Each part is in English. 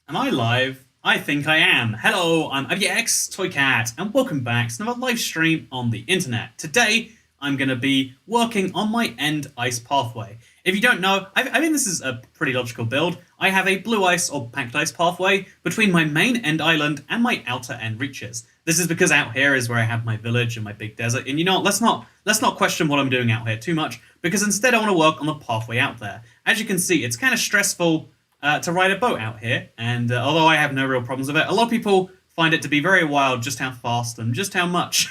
Am I live? I think I am. Hello, I'm ABX Toy Cat, and welcome back to another live stream on the internet. Today, I'm going to be working on my end ice pathway. If you don't know, I think this is a pretty logical build. I have a blue ice or packed ice pathway between my main end island and my outer end reaches. This is because out here is where I have my village and my big desert. And you know what? Let's not question what I'm doing out here too much, because instead I want to work on the pathway out there. As you can see, it's kind of stressful to ride a boat out here, and although I have no real problems with it, a lot of people find it to be very wild just how fast and just how much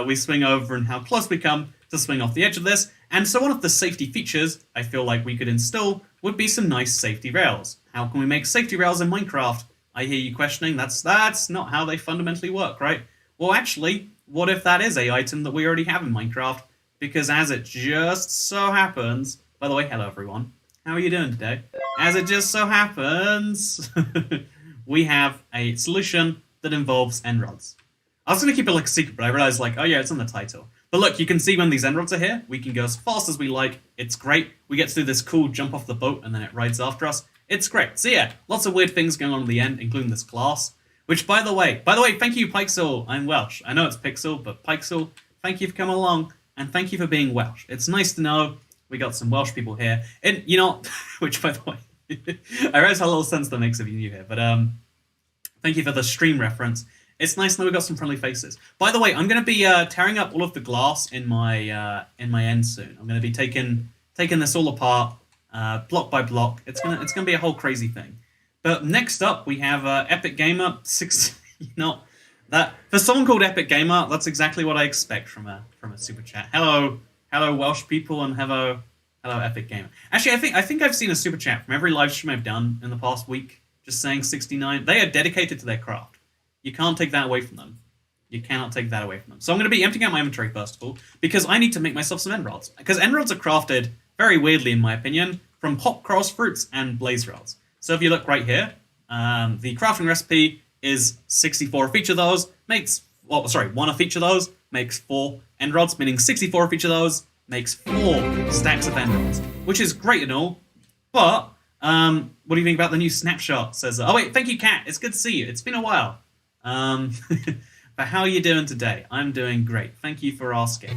we swing over and how close we come to swing off the edge of this. And so one of the safety features I feel like we could install would be some nice safety rails. How can we make safety rails in Minecraft? I hear you questioning, that's not how they fundamentally work, right? Well, actually, what if that is a item that we already have in Minecraft? Because as it just so happens... By the way, hello everyone. How are you doing today? As it just so happens, we have a solution that involves end rods. I was going to keep it like a secret, but I realized, like, oh yeah, it's in the title. But look, you can see when these end rods are here, we can go as fast as we like. It's great. We get to do this cool jump off the boat, and then it rides after us. It's great. So yeah, lots of weird things going on at the end, including this glass. Which, by the way, thank you, Pixel. I'm Welsh. I know it's Pixel, but Pixel, thank you for coming along, and thank you for being Welsh. It's nice to know we got some Welsh people here. And, you know, which, by the way, I realize how little sense that makes if you're new here, but thank you for the stream reference. It's nice to know we got some friendly faces. By the way, I'm going to be tearing up all of the glass in my end soon. I'm going to be taking this all apart, block by block. It's gonna be a whole crazy thing. But next up, we have Epic Gamer 6. You know, that for someone called Epic Gamer, that's exactly what I expect from a super chat. Hello Welsh people, and hello Epic Gamer. Actually, I think I've seen a super chat from every live stream I've done in the past week, just saying 69. They are dedicated to their craft. You can't take that away from them. You cannot take that away from them. So I'm going to be emptying out my inventory first of all, because I need to make myself some end rods. Because end rods are crafted very weirdly, in my opinion, from pop cross fruits and blaze rods. So if you look right here, the crafting recipe is 64 of each of those makes, one of each of those makes 4 end rods, meaning 64 of each of those makes 4 stacks of end rods, which is great and all, but what do you think about the new snapshot? Says, oh wait, thank you, Kat. It's good to see you. It's been a while. But how are you doing today? I'm doing great. Thank you for asking.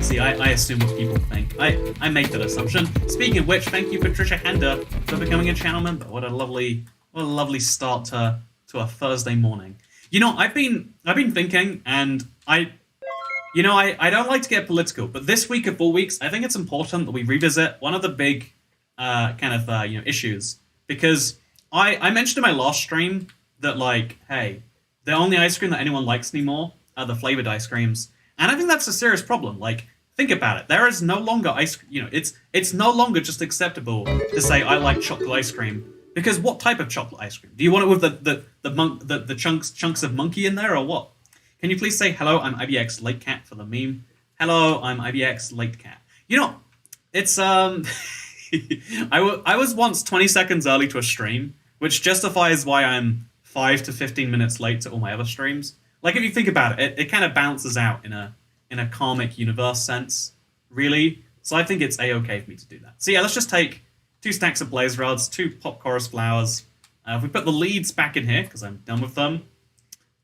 See, I assume what people think. I make that assumption. Speaking of which, thank you, Patricia Hender, for becoming a channel member. What a lovely start to a Thursday morning. You know, I've been thinking, and I don't like to get political, but this week of all weeks, I think it's important that we revisit one of the big issues, because I mentioned in my last stream that, like, hey, the only ice cream that anyone likes anymore are the flavored ice creams, and I think that's a serious problem. Like, think about it. There is no longer ice cream. You know, it's no longer just acceptable to say I like chocolate ice cream, because what type of chocolate ice cream? Do you want it with the chunks of monkey in there, or what? Can you please say hello? I'm IBX Late Cat for the meme. Hello, I'm IBX Late Cat. You know, it's I was once 20 seconds early to a stream, which justifies why I'm 5 to 15 minutes late to all my other streams. Like, if you think about it, it kind of balances out in a karmic universe sense, really. So I think it's a-okay for me to do that. So yeah, let's just take 2 stacks of blaze rods, 2 pop chorus flowers. If we put the leads back in here, because I'm done with them,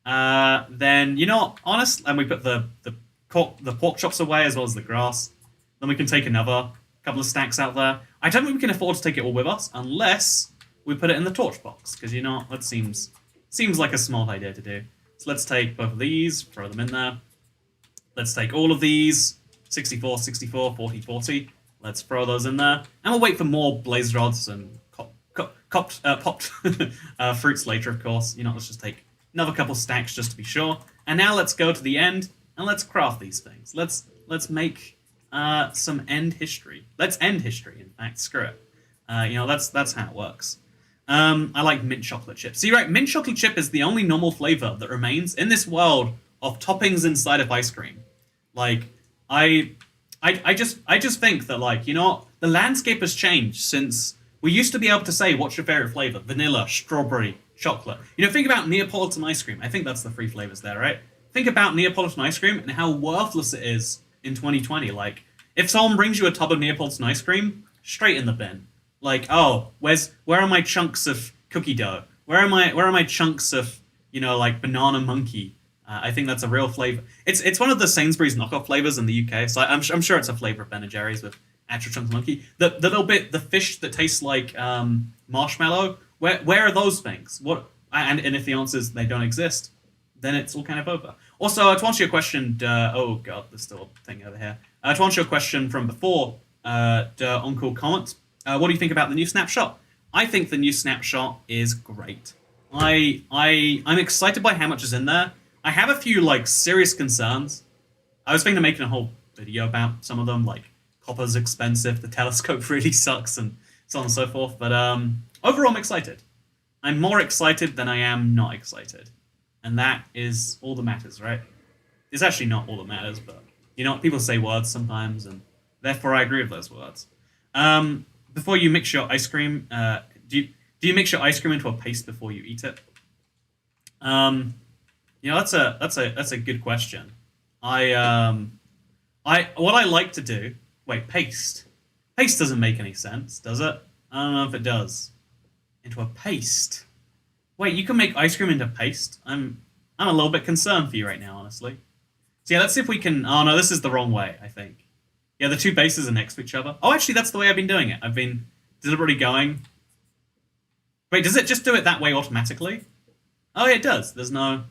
then, you know, honestly, and we put the pork chops away as well as the grass, then we can take another couple of stacks out there. I don't think we can afford to take it all with us unless we put it in the torch box, because, you know, that seems like a smart idea to do. So let's take both of these, throw them in there. Let's take all of these, 64, 64, 40, 40. Let's throw those in there, and we'll wait for more blaze rods and popped fruits later, of course. You know, let's just take another couple stacks just to be sure. And now let's go to the end, and let's craft these things. Let's make some end history. Let's end history, in fact. Screw it. You know, that's how it works. I like mint chocolate chip. See, right, mint chocolate chip is the only normal flavor that remains in this world of toppings inside of ice cream. Like, I just think that, like, you know, the landscape has changed since we used to be able to say, what's your favorite flavor? Vanilla, strawberry, chocolate. You know, think about Neapolitan ice cream. I think that's the 3 flavors there, right? Think about Neapolitan ice cream and how worthless it is in 2020. Like, if someone brings you a tub of Neapolitan ice cream, straight in the bin. Like, oh, where are my chunks of cookie dough? Where are my chunks of like banana monkey? I think that's a real flavor. It's one of the Sainsbury's knockoff flavors in the UK. So I'm sure it's a flavor of Ben and Jerry's with actual chunks of monkey. The little bit, the fish that tastes like marshmallow. Where are those things? What? And if the answer is they don't exist, then it's all kind of over. Also, to answer your question, oh god, there's still a thing over here. To answer your question from before, the Uncle comment, what do you think about the new snapshot? I think the new snapshot is great. I'm excited by how much is in there. I have a few like serious concerns. I was thinking of making a whole video about some of them, like copper's expensive, the telescope really sucks, and so on and so forth. But overall, I'm excited. I'm more excited than I am not excited. And that is all that matters, right? It's actually not all that matters, but people say words sometimes, and therefore I agree with those words. Before you mix your ice cream, do you mix your ice cream into a paste before you eat it? That's a good question. What I like to do. Wait, paste. Paste doesn't make any sense, does it? I don't know if it does. Into a paste. Wait, you can make ice cream into paste? I'm a little bit concerned for you right now, honestly. So yeah, let's see if we can. Oh no, this is the wrong way, I think. Yeah, the two bases are next to each other. Oh, actually, that's the way I've been doing it. I've been deliberately going. Wait, does it just do it that way automatically? Oh, yeah, it does. There's no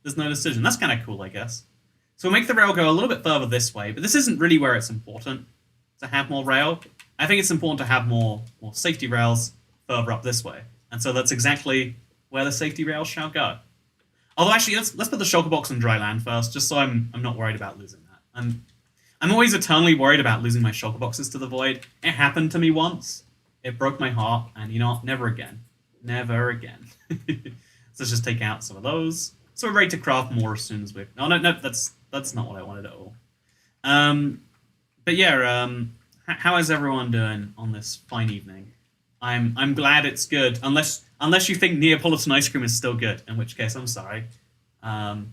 decision. That's kind of cool, I guess. So we'll make the rail go a little bit further this way, but this isn't really where it's important to have more rail. I think it's important to have more safety rails further up this way. And so that's exactly where the safety rails shall go. Although actually, let's put the shulker box on dry land first, just so I'm not worried about losing that. I'm always eternally worried about losing my shulker boxes to the void. It happened to me once. It broke my heart, and never again. Never again. So let's just take out some of those. So we're ready to craft more as soon as we... No, that's not what I wanted at all. But yeah, how is everyone doing on this fine evening? I'm glad it's good, unless you think Neapolitan ice cream is still good, in which case I'm sorry. The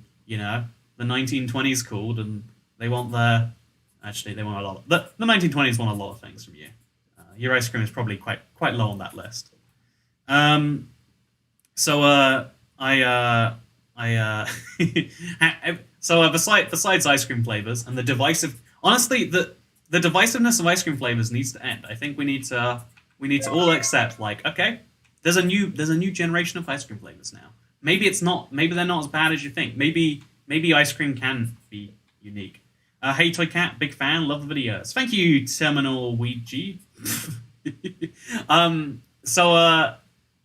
1920s called, and they want they want a lot. The 1920s want a lot of things from you. Your ice cream is probably quite low on that list. Besides ice cream flavors and the divisive, honestly, the divisiveness of ice cream flavors needs to end. I think we need to all accept, like, okay, there's a new generation of ice cream flavors now. Maybe they're not as bad as you think. Maybe ice cream can be unique. Hey Toy Cat, big fan, love the videos. Thank you, Terminal Ouija.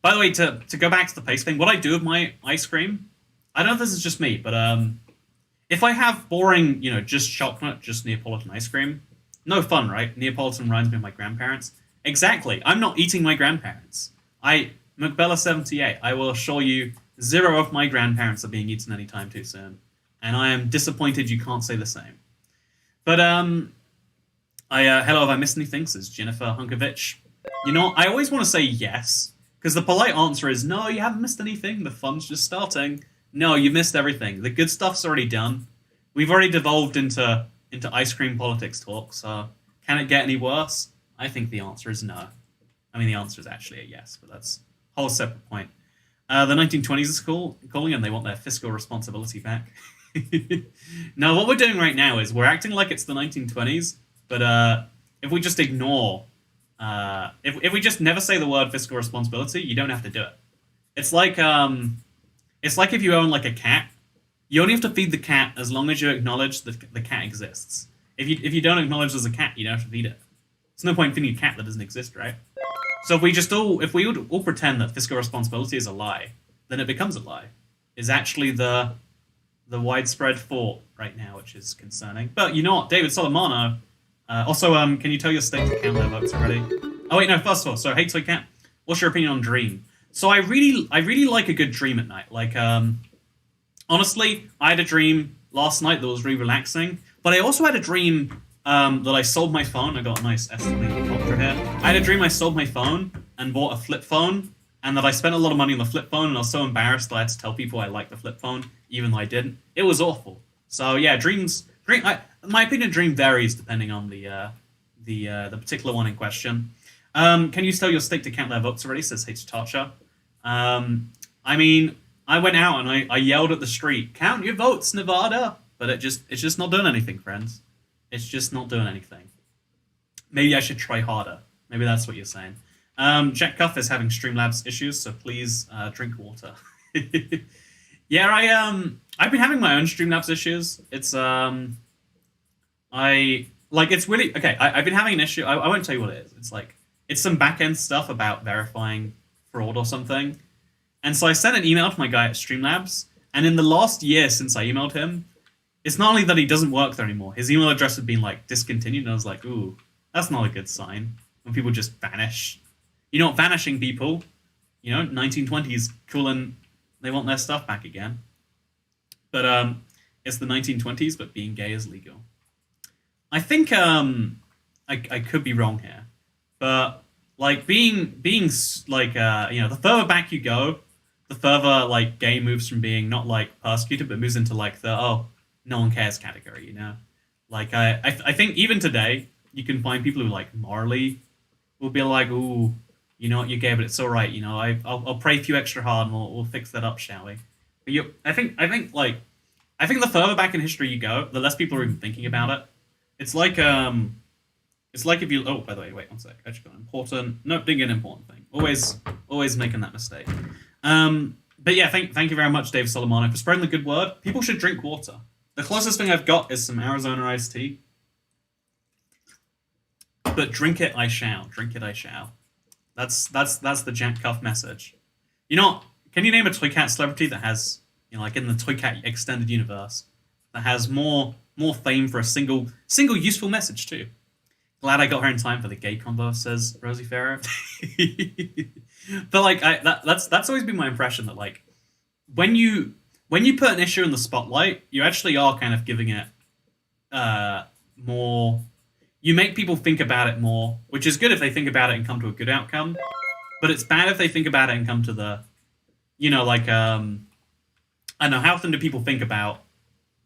By the way, to go back to the paste thing, what I do with my ice cream, I don't know if this is just me, but if I have boring, just chocolate, just Neapolitan ice cream, no fun, right? Neapolitan reminds me of my grandparents. Exactly. I'm not eating my grandparents. McBella78, I will assure you, 0 of my grandparents are being eaten anytime too soon. And I am disappointed you can't say the same. But, hello, have I missed anything? Says Jennifer Hunkovich. I always want to say yes, because the polite answer is, no, you haven't missed anything. The fun's just starting. No, you missed everything. The good stuff's already done. We've already devolved into ice cream politics talk, so can it get any worse? I think the answer is no. I mean, the answer is actually a yes, but that's a whole separate point. The 1920s is calling, and they want their fiscal responsibility back. No, what we're doing right now is we're acting like it's the 1920s, but if we just ignore... if we just never say the word fiscal responsibility, you don't have to do it. It's like if you own like a cat, you only have to feed the cat as long as you acknowledge that the cat exists. If you don't acknowledge there's a cat, you don't have to feed it. There's no point in feeding a cat that doesn't exist, right? So if we all pretend that fiscal responsibility is a lie, then it becomes a lie. Is actually the widespread thought right now, which is concerning. But you know what, David Solomano. Also, can you tell your state to count their votes already? Oh wait, no. First of all, so hey Toy Cat, what's your opinion on Dream? So I really like a good dream at night. Like, honestly, I had a dream last night that was really relaxing. But I also had a dream that I sold my phone. I got a nice SLE helicopter here. I had a dream I sold my phone and bought a flip phone, and that I spent a lot of money on the flip phone, and I was so embarrassed that I had to tell people I liked the flip phone, even though I didn't. It was awful. So yeah, my opinion of Dream varies depending on the particular one in question. Can you sell your stake to count their votes already? Says H. Tarcher. I mean, I went out and I yelled at the street, count your votes, Nevada. But it's just not doing anything, friends. It's just not doing anything. Maybe I should try harder. Maybe that's what you're saying. Jack Cuff is having Streamlabs issues, so please drink water. Yeah, I've been having my own Streamlabs issues. It's it's really okay. I've been having an issue. I won't tell you what it is. It's some back end stuff about verifying fraud or something. And so I sent an email to my guy at Streamlabs, and in the last year since I emailed him, it's not only that he doesn't work there anymore. His email address had been discontinued, and I was like, ooh, that's not a good sign when people just vanish. You're not vanishing people. 1920s, cool, and they want their stuff back again. But it's the 1920s, but being gay is legal. I think I could be wrong here, but being the further back you go, the further gay moves from being not persecuted, but moves into the no one cares category. I think even today you can find people who morally will be like, ooh, you know what, you're gay, but it's all right. I'll pray for you extra hard, and we'll fix that up, shall we? But I think the further back in history you go, the less people are even thinking about it. It's like if you. Oh, by the way, wait 1 sec. I just got an important. No, didn't get an important thing. Always making that mistake. But yeah, thank you very much, Dave Solomano, for spreading the good word. People should drink water. The closest thing I've got is some Arizona iced tea. But drink it, I shall. Drink it, I shall. That's the Jack Cuff message. Can you name a Toy Cat celebrity that has, in the Toy Cat extended universe, that has more fame for a single useful message too? Glad I got her in time for the gay combo, says Rosie Farrow. But that's always been my impression that when you put an issue in the spotlight, you actually are kind of giving it more. You make people think about it more, which is good if they think about it and come to a good outcome. But it's bad if they think about it and come to the, I don't know, how often do people think about,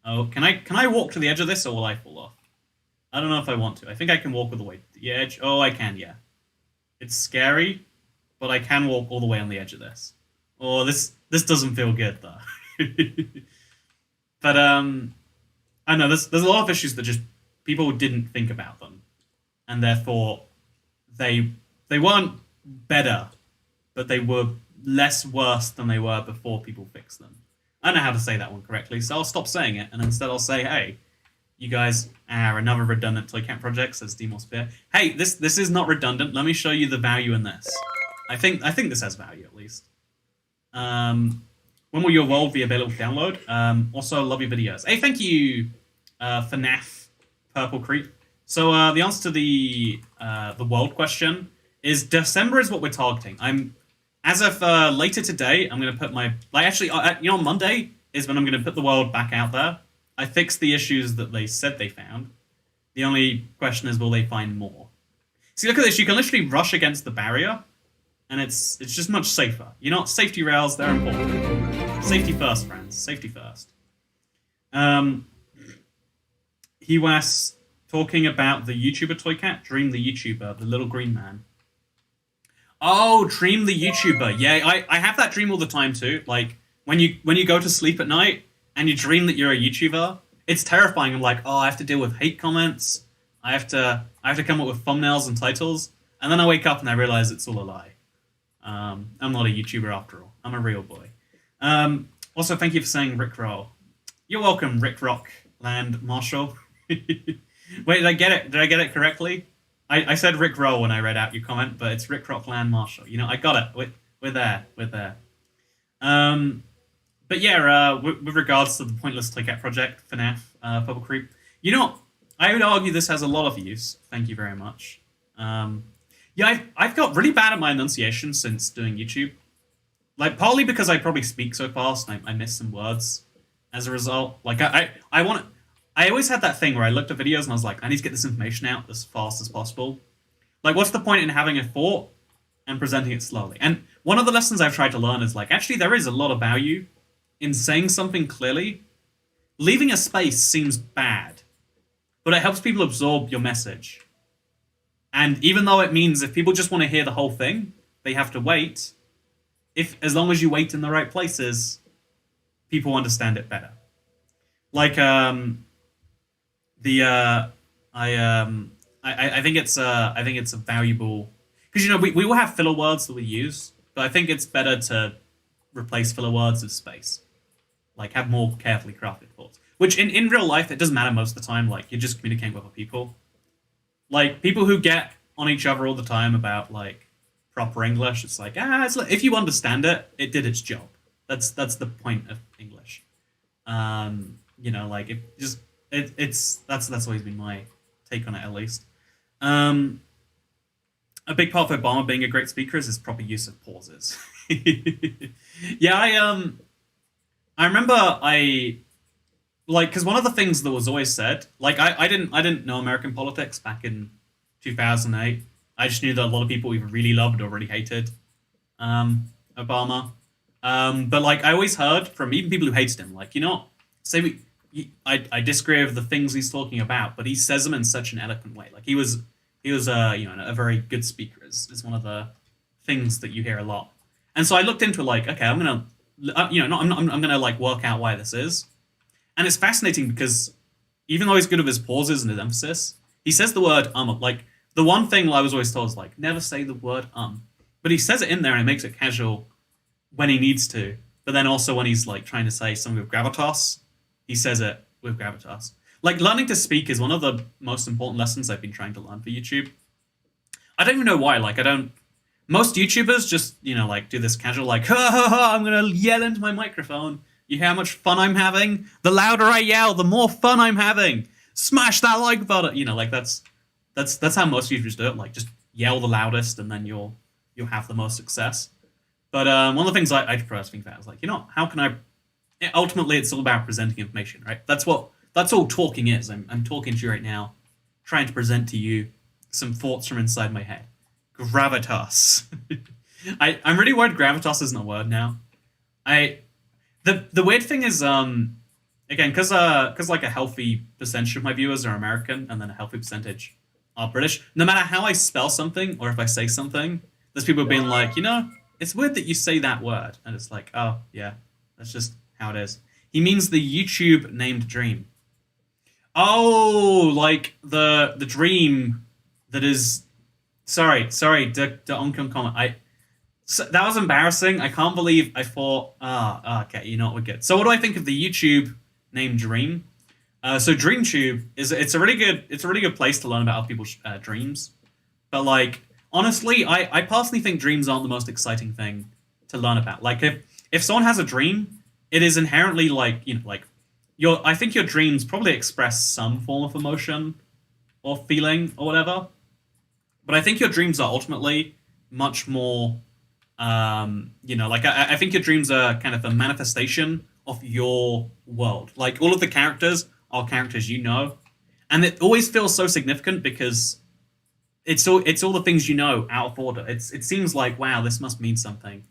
oh, can I walk to the edge of this or will I fall off? I don't know if I want to. I think I can walk all the way to the edge. Oh, I can, yeah. It's scary, but I can walk all the way on the edge of this. Oh, this doesn't feel good though. But I don't know. There's a lot of issues that just people didn't think about them, and therefore they weren't better, but they were less worse than they were before people fixed them. I don't know how to say that one correctly, so I'll stop saying it, and instead I'll say, hey, you guys are another redundant Toy Cat project, says Demospear. Hey, this is not redundant. Let me show you the value in this. I think this has value, at least. When will your world be available for download? Also, love your videos. Hey, thank you, FNAF Purple Creep. So the answer to the world question is December is what we're targeting. As of later today, I'm going to put my... on Monday is when I'm going to put the world back out there. I fixed the issues that they said they found. The only question is, will they find more? See, look at this. You can literally rush against the barrier, and it's just much safer. Safety rails, they're important. Safety first, friends. Safety first. He was talking about the YouTuber Toy Cat, Dream the YouTuber, the little green man. Oh, Dream the YouTuber. Yeah, I have that dream all the time too. When you go to sleep at night and you dream that you're a YouTuber, it's terrifying. I'm like, oh, I have to deal with hate comments. I have to come up with thumbnails and titles, and then I wake up and I realize it's all a lie. I'm not a YouTuber after all. I'm a real boy. Also, thank you for saying Rick Roll. You're welcome, Rick Rock Land Marshall. Wait, did I get it? Did I get it correctly? I said Rick Roll when I read out your comment, but it's Rick Rock Land Marshall. I got it. We're there. We're there. But yeah, with regards to the Pointless Toy Cat project, FNAF, Purple Creep, I would argue this has a lot of use. Thank you very much. Yeah, I've got really bad at my enunciation since doing YouTube. Partly because I probably speak so fast and I miss some words as a result. I always had that thing where I looked at videos and I was like, I need to get this information out as fast as possible. What's the point in having a thought and presenting it slowly? And one of the lessons I've tried to learn is actually there is a lot of value in saying something clearly. Leaving a space seems bad, but it helps people absorb your message. And even though it means if people just want to hear the whole thing, they have to wait. If as long as you wait in the right places, people understand it better. Like the I think it's a valuable because we will have filler words that we use, but I think it's better to replace filler words with space. Like have more carefully crafted thoughts. Which in real life it doesn't matter most of the time. Like you're just communicating with other people. Like people who get on each other all the time about like proper English. It's like it's like, if you understand it, it did its job. That's the point of English. Like it just it's that's always been my take on it at least. Um, a big part of Obama being a great speaker is his proper use of pauses. Yeah, I remember I like because one of the things that was always said, like I didn't know American politics back in 2008. I just knew that a lot of people either really loved or really hated Obama. But like I always heard from even people who hated him, like say I disagree with the things he's talking about, but he says them in such an eloquent way. Like he was a very good speaker. Is one of the things that you hear a lot. And so I looked into like okay, I'm gonna I'm gonna like work out why this is, and it's fascinating because even though he's good with his pauses and his emphasis, he says the word like the one thing I was always told is like never say the word but he says it in there and it makes it casual when he needs to, but then also when he's like trying to say something with gravitas, he says it with gravitas. Like learning to speak is one of the most important lessons I've been trying to learn for YouTube. I don't even know why. Like I don't. Most YouTubers just like do this casual like ha ha ha. I'm gonna yell into my microphone. You hear how much fun I'm having? The louder I yell, the more fun I'm having. Smash that like button. Like that's how most YouTubers do it. Like just yell the loudest, and then you'll have the most success. But one of the things I try to think about is like how can I? Ultimately, it's all about presenting information, right? That's all talking is. I'm talking to you right now, trying to present to you some thoughts from inside my head. Gravitas. I'm really worried gravitas isn't a word now. The weird thing is again because like a healthy percentage of my viewers are American and then a healthy percentage are British. No matter how I spell something or if I say something, there's people being like it's weird that you say that word, and it's like oh yeah, that's just how it is. He means the YouTube named Dream. Oh, like the dream that is. Sorry, the oncom comment. That was embarrassing. I can't believe I thought. Okay, we're good. So what do I think of the YouTube named Dream? So DreamTube it's a really good place to learn about other people's dreams. But like honestly, I personally think dreams aren't the most exciting thing to learn about. Like if someone has a dream, it is inherently like like I think your dreams probably express some form of emotion or feeling or whatever. But I think your dreams are ultimately much more, like I think your dreams are kind of a manifestation of your world. Like all of the characters are characters and it always feels so significant because it's all the things out of order. It seems like wow, this must mean something,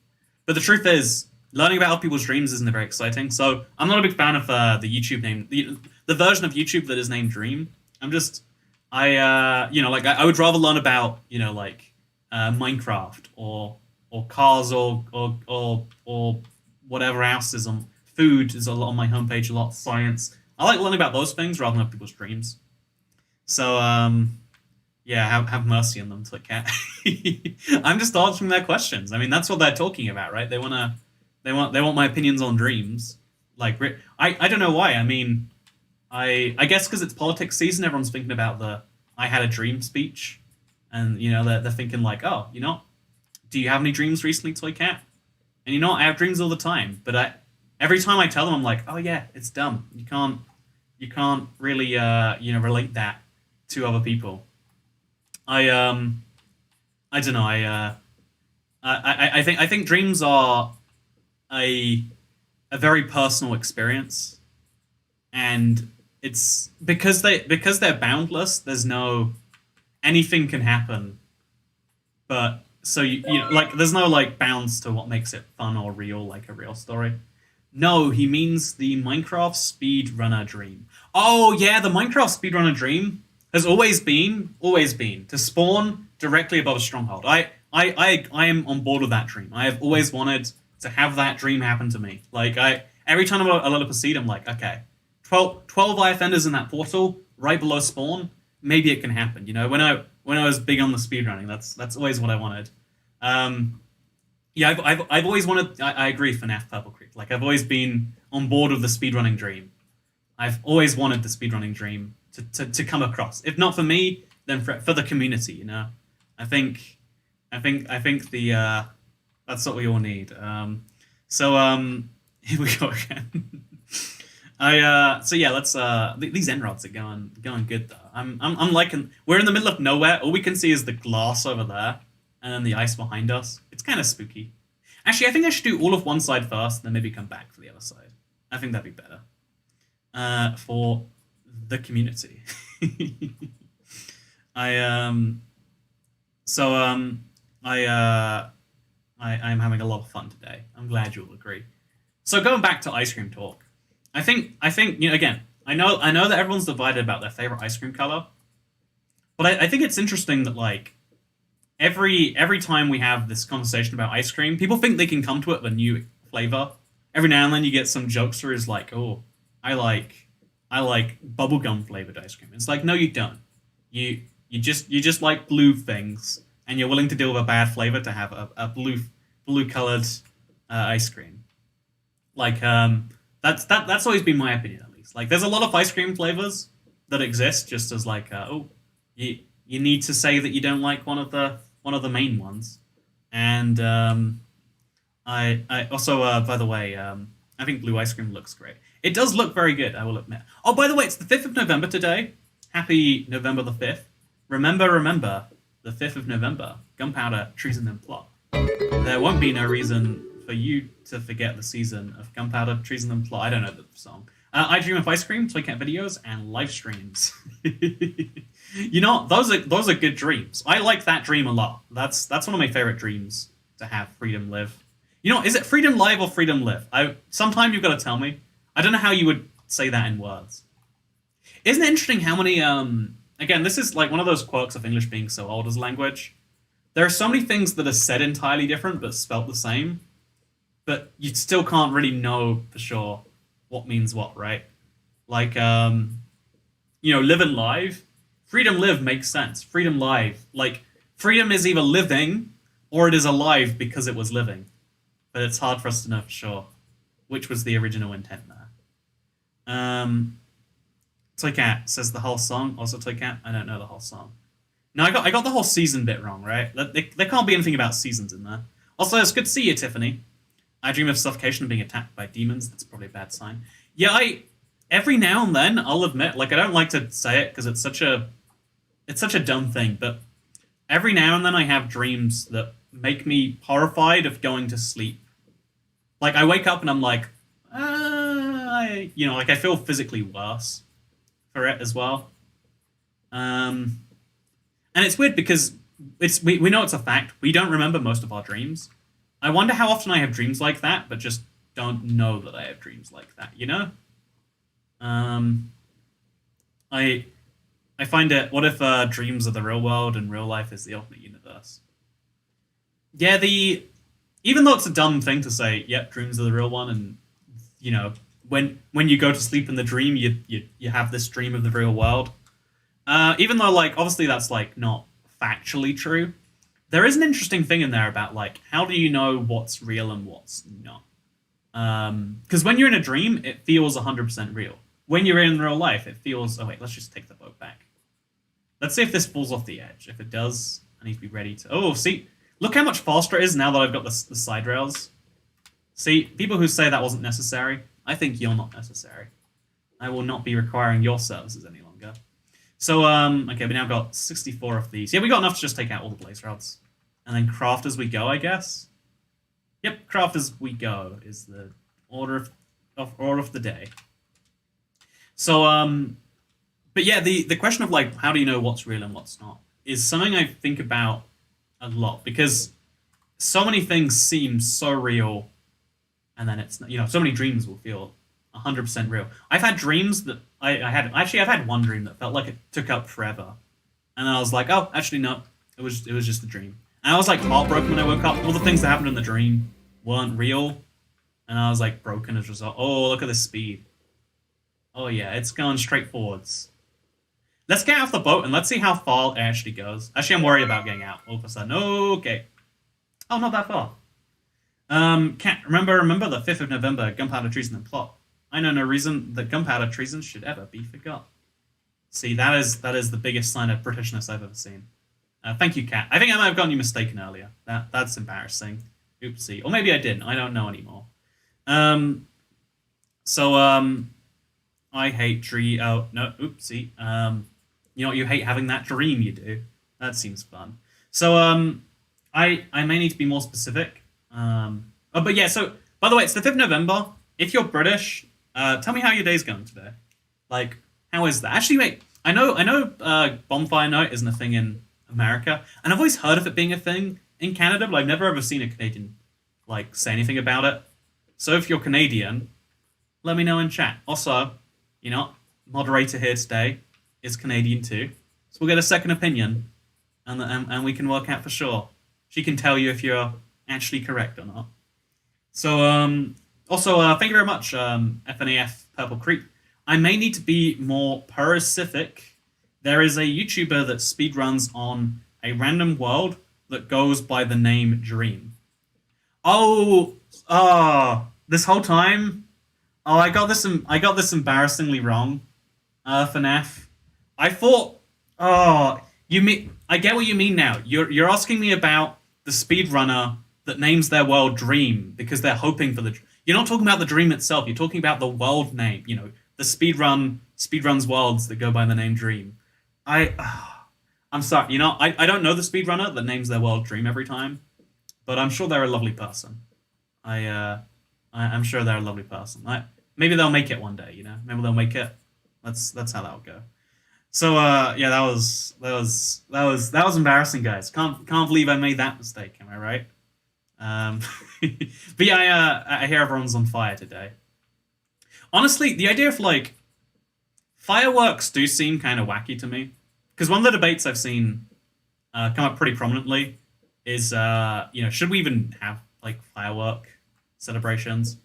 but the truth is, learning about other people's dreams isn't very exciting. So I'm not a big fan of the YouTube name, the version of YouTube that is named Dream. I would rather learn about Minecraft or cars or whatever else is on food is a lot on my homepage, a lot of science. I like learning about those things rather than other people's dreams. So yeah, have mercy on them, Twitcat. I'm just answering their questions. I mean, that's what they're talking about, right? They want my opinions on dreams. Like I don't know why. I mean. I guess because it's politics season, everyone's thinking about the "I had a dream" speech, and they're thinking like, oh, do you have any dreams recently, Toy Cat? And I have dreams all the time, but every time I tell them, I'm like, oh yeah, it's dumb. You can't really relate that to other people. I don't know. I think dreams are a very personal experience, and it's because they're boundless. There's no anything can happen, but so like there's no like bounds to what makes it fun or real like a real story. No, he means the Minecraft speedrunner dream. Oh yeah, the Minecraft speedrunner dream. has always been to spawn directly above a stronghold. I am on board with that dream. I have always wanted to have that dream happen to me. Like every time I load up a seed, I'm like, okay, 12 eye offenders in that portal right below spawn. Maybe it can happen. You know, when I was big on the speedrunning, that's always what I wanted. Um, yeah, I've always wanted. I agree, FNAF Purple Creek. Like I've always been on board with the speedrunning dream. I've always wanted the speedrunning dream to come across. If not for me, then for the community. You know, I think I think the that's what we all need. Here we go again. So yeah, let's these end rods are going good though. I'm liking. We're in the middle of nowhere. All we can see is the glass over there, and then the ice behind us. It's kind of spooky. Actually, I think I should do all of one side first, and then maybe come back for the other side. I think that'd be better for the community. I so I'm having a lot of fun today. I'm glad you'll agree. So going back to ice cream talk, I think you know again. I know that everyone's divided about their favorite ice cream color, but I think it's interesting that like every time we have this conversation about ice cream, people think they can come to it with a new flavor. Every now and then you get some jokesters like, oh, I like bubblegum flavored ice cream. It's like, no, you don't. You just like blue things, and you're willing to deal with a bad flavor to have a blue colored ice cream. Like that's always been my opinion at least. Like there's a lot of ice cream flavors that exist just as like you need to say that you don't like one of the main ones. And I also by the way I think blue ice cream looks great. It does look very good, I will admit. Oh, by the way, it's the 5th of November today. Happy November the 5th. Remember, the 5th of November. Gunpowder, Treason, and Plot. There won't be no reason for you to forget the season of Gunpowder, Treason, and Plot. I don't know the song. I Dream of Ice Cream, Toy Cat videos, and live streams. You know, those are good dreams. I like that dream a lot. That's one of my favorite dreams to have. Freedom Live. You know, is it Freedom Live or Freedom Live? Sometime you've got to tell me. I don't know how you would say that in words. Isn't it interesting how many again, this is like one of those quirks of English being so old as a language. There are so many things that are said entirely different but spelt the same, but you still can't really know for sure what means what, right? Like you know, live and live. Freedom live makes sense. Freedom live. Like freedom is either living or it is alive because it was living. But it's hard for us to know for sure which was the original intent there. Toy Cat says the whole song. Also, Toy Cat, I don't know the whole song. No, I got the whole season bit wrong, right? There can't be anything about seasons in there. Also, it's good to see you, Tiffany. I dream of suffocation and being attacked by demons. That's probably a bad sign. Yeah, every now and then, I'll admit, like I don't like to say it because it's such a dumb thing, but every now and then I have dreams that make me horrified of going to sleep. Like I wake up and I'm like, like I feel physically worse for it as well. And it's weird because we know it's a fact. We don't remember most of our dreams. I wonder how often I have dreams like that, but just don't know that I have dreams like that. You know? I find it. What if dreams are the real world and real life is the alternate universe? Yeah, even though it's a dumb thing to say, yep, dreams are the real one, and you know, when you go to sleep in the dream, you have this dream of the real world. Even though, like, obviously that's like not factually true, there is an interesting thing in there about like how do you know what's real and what's not? Because when you're in a dream, it feels 100% real. When you're in real life, it feels. Oh wait, let's just take the boat back. Let's see if this falls off the edge. If it does, I need to be ready to. Oh, see. Look how much faster it is now that I've got the side rails. See, people who say that wasn't necessary, I think you're not necessary. I will not be requiring your services any longer. So, okay, we now got 64 of these. Yeah, we got enough to just take out all the blaze rods. And then craft as we go, I guess. Yep, craft as we go is the order of the day. So, but yeah, the question of like, how do you know what's real and what's not, is something I think about a lot, because so many things seem so real, and then it's, you know, so many dreams will feel 100% real. I've had dreams that I've had one dream that felt like it took up forever, and then I was like, oh, actually no, it was just a dream. And I was like heartbroken when I woke up. All the things that happened in the dream weren't real, and I was like broken as a result. Oh, look at this speed. Oh yeah, it's going straight forwards. Let's get off the boat and let's see how far it actually goes. Actually, I'm worried about getting out all of a sudden. Okay. Oh, not that far. Can't remember the 5th of November, gunpowder treason and plot. I know no reason that gunpowder treason should ever be forgot. See, that is the biggest sign of Britishness I've ever seen. Thank you, Cat. I think I might have gotten you mistaken earlier. That's embarrassing. Oopsie. Or maybe I didn't. I don't know anymore. I hate tree. Oh no, oopsie. You know what? You hate having that dream. You do. That seems fun. So I may need to be more specific. But yeah. So by the way, it's the 5th of November. If you're British, tell me how your day's going today. Like, how is that? Actually, wait. I know. Bonfire night isn't a thing in America, and I've always heard of it being a thing in Canada, but I've never ever seen a Canadian like say anything about it. So if you're Canadian, let me know in chat. Also, you know, moderator here today is Canadian too, so we'll get a second opinion, and we can work out for sure. She can tell you if you're actually correct or not. So thank you very much, FNAF Purple Creep. I may need to be more specific. There is a YouTuber that speedruns on a random world that goes by the name Dream. This whole time, I got this embarrassingly wrong, FNAF. I thought, you mean, I get what you mean now. You're asking me about the speedrunner that names their world Dream because they're hoping for the. You're not talking about the dream itself. You're talking about the world name. You know, the speedruns worlds that go by the name Dream. I'm sorry. You know, I don't know the speedrunner that names their world Dream every time, but I'm sure they're a lovely person. I'm sure they're a lovely person. Maybe they'll make it one day. You know, maybe they'll make it. That's how that'll go. So yeah, that was embarrassing, guys. Can't believe I made that mistake. Am I right? But yeah, I hear everyone's on fire today. Honestly, the idea of like fireworks do seem kind of wacky to me, because one of the debates I've seen come up pretty prominently is should we even have like firework celebrations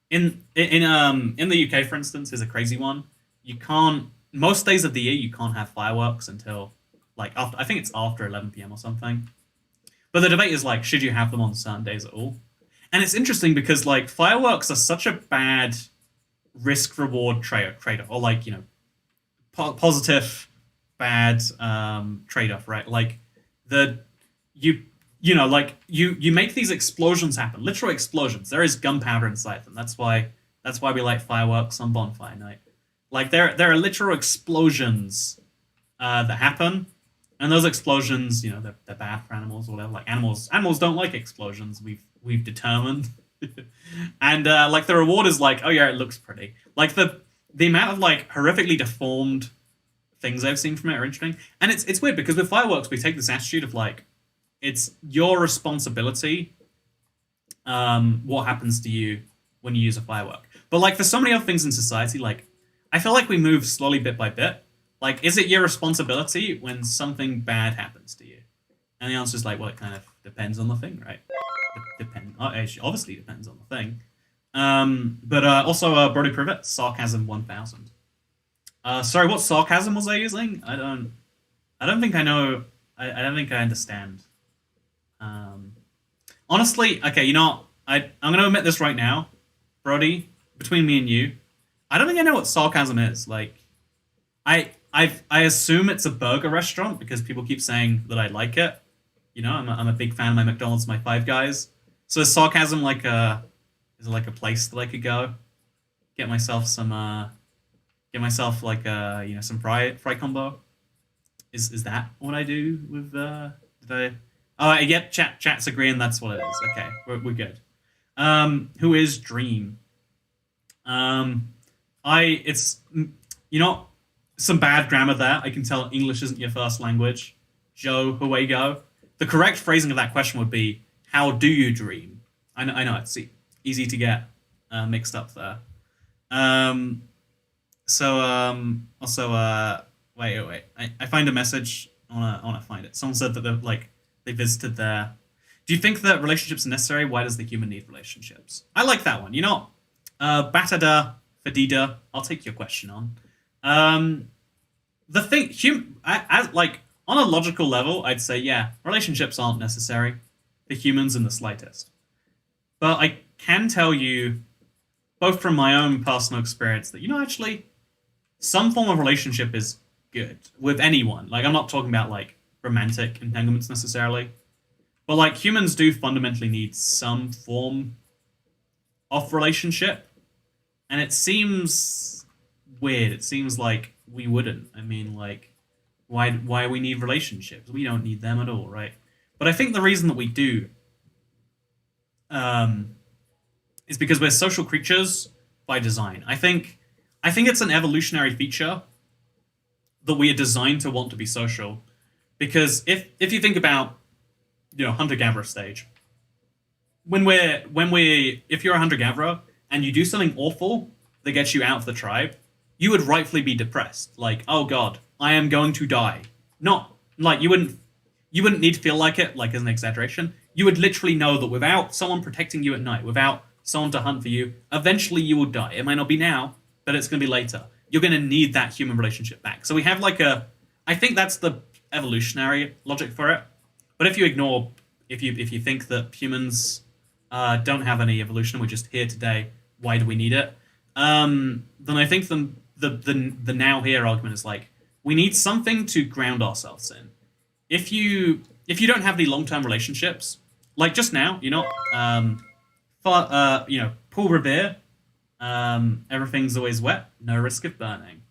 in the UK, for instance, is a crazy one. You can't, most days of the year you can't have fireworks until like after, I think it's after 11 p.m. or something. But the debate is like, should you have them on certain days at all? And it's interesting because like fireworks are such a bad risk reward trade-off, or like, you know, positive bad trade-off, right? Like you make these explosions happen, literal explosions. There is gunpowder inside them. That's why we light fireworks on bonfire night. Like there are literal explosions that happen. And those explosions, you know, they're bad for animals or whatever. Like animals don't like explosions. We've determined, and like the reward is like, oh yeah, it looks pretty. Like the amount of like horrifically deformed things I've seen from it are interesting. And it's weird because with fireworks we take this attitude of like, it's your responsibility. What happens to you when you use a firework? But like for so many other things in society, like I feel like we move slowly bit by bit. Like, is it your responsibility when something bad happens to you? And the answer is like, well, it kind of depends on the thing, right? It obviously depends on the thing. But also, Brody Privet, sarcasm 1000. Sorry, what sarcasm was I using? I don't think I know. I don't think I understand. Honestly, okay, you know, I'm going to admit this right now, Brody. Between me and you, I don't think I know what sarcasm is. Like, I assume it's a burger restaurant because people keep saying that I like it. You know, I'm a big fan of my McDonald's, my Five Guys. So is sarcasm like a place that I could go get myself some like some fry combo? Is that what I do with did I? Oh, yeah, chat's agreeing that's what it is. Okay, we're good. Who is Dream? It's you know. Some bad grammar there. I can tell English isn't your first language. Joe, away go. The correct phrasing of that question would be, how do you dream? I know it's easy to get mixed up there. Um, also, wait. I find a message. I wanna find it. Someone said that they visited their. Do you think that relationships are necessary? Why does the human need relationships? I like that one. You know, Batada Fadida. I'll take your question on. Um, the thing, as like on a logical level, I'd say yeah, relationships aren't necessary for humans in the slightest. But I can tell you, both from my own personal experience, that actually some form of relationship is good with anyone. Like I'm not talking about like romantic entanglements necessarily, but like humans do fundamentally need some form of relationship, and it seems weird. It seems like we wouldn't. I mean, like why we need relationships? We don't need them at all, right? But I think the reason that we do um, is because we're social creatures by design. I think it's an evolutionary feature that we are designed to want to be social. Because if you think about hunter gatherer stage, when we if you're a hunter gatherer and you do something awful that gets you out of the tribe, you would rightfully be depressed. Like, oh god, I am going to die. Not like you wouldn't need to feel like it, like as an exaggeration. You would literally know that without someone protecting you at night, without someone to hunt for you, eventually you will die. It might not be now, but it's going to be later. You're going to need that human relationship back. So we have I think that's the evolutionary logic for it. But if you think that humans don't have any evolution, we're just here today, why do we need it? Then I think the now here argument is like we need something to ground ourselves in. If you don't have any long term relationships, like just now, Paul Revere, everything's always wet, no risk of burning.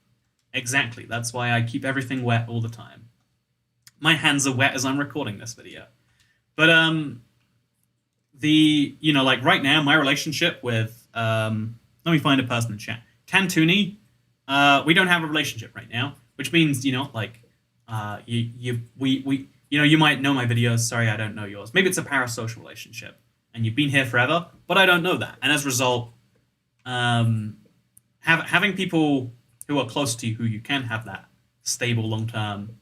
Exactly. That's why I keep everything wet all the time. My hands are wet as I'm recording this video. But like right now, my relationship with let me find a person in chat. Tantuni, we don't have a relationship right now, which means you might know my videos. Sorry, I don't know yours. Maybe it's a parasocial relationship, and you've been here forever, but I don't know that. And as a result, having people who are close to you, who you can have that stable, long-term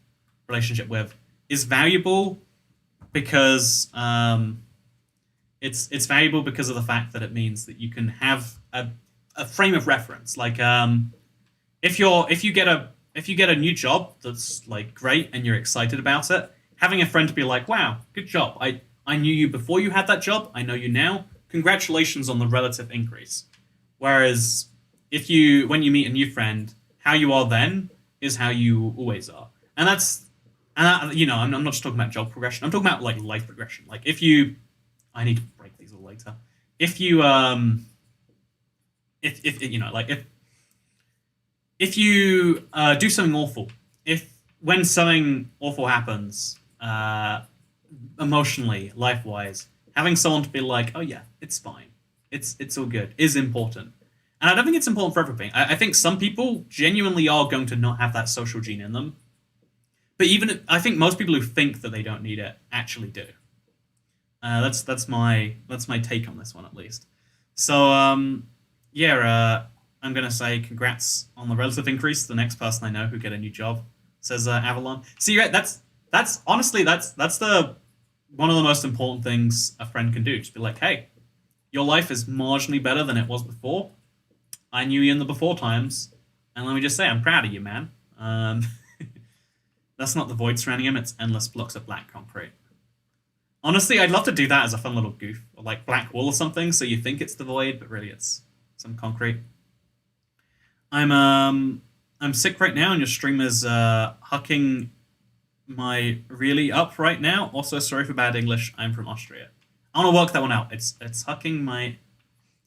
relationship with, is valuable because it's valuable because of the fact that it means that you can have a frame of reference. Like if you get a new job that's like great and you're excited about it, having a friend to be like, wow, good job. I knew you before you had that job. I know you now. Congratulations on the relative increase. Whereas when you meet a new friend, how you are then is how you always are. And I'm not just talking about job progression. I'm talking about like life progression. Like I need to break these all later. If you if you do something awful, when something awful happens, emotionally, life wise, having someone to be like, oh yeah, it's fine, it's all good, is important. And I don't think it's important for everything. I think some people genuinely are going to not have that social gene in them. But I think most people who think that they don't need it actually do. That's my take on this one at least. So I'm gonna say congrats on the relative increase. The next person I know who get a new job, says Avalon. See, right, that's honestly that's the one of the most important things a friend can do. Just be like, hey, your life is marginally better than it was before. I knew you in the before times, and let me just say, I'm proud of you, man. That's not the void surrounding him, it's endless blocks of black concrete. Honestly, I'd love to do that as a fun little goof, or like black wall or something, so you think it's the void, but really it's some concrete. I'm sick right now, and your stream is hucking my really up right now. Also, sorry for bad English. I'm from Austria. I want to work that one out. It's hucking my.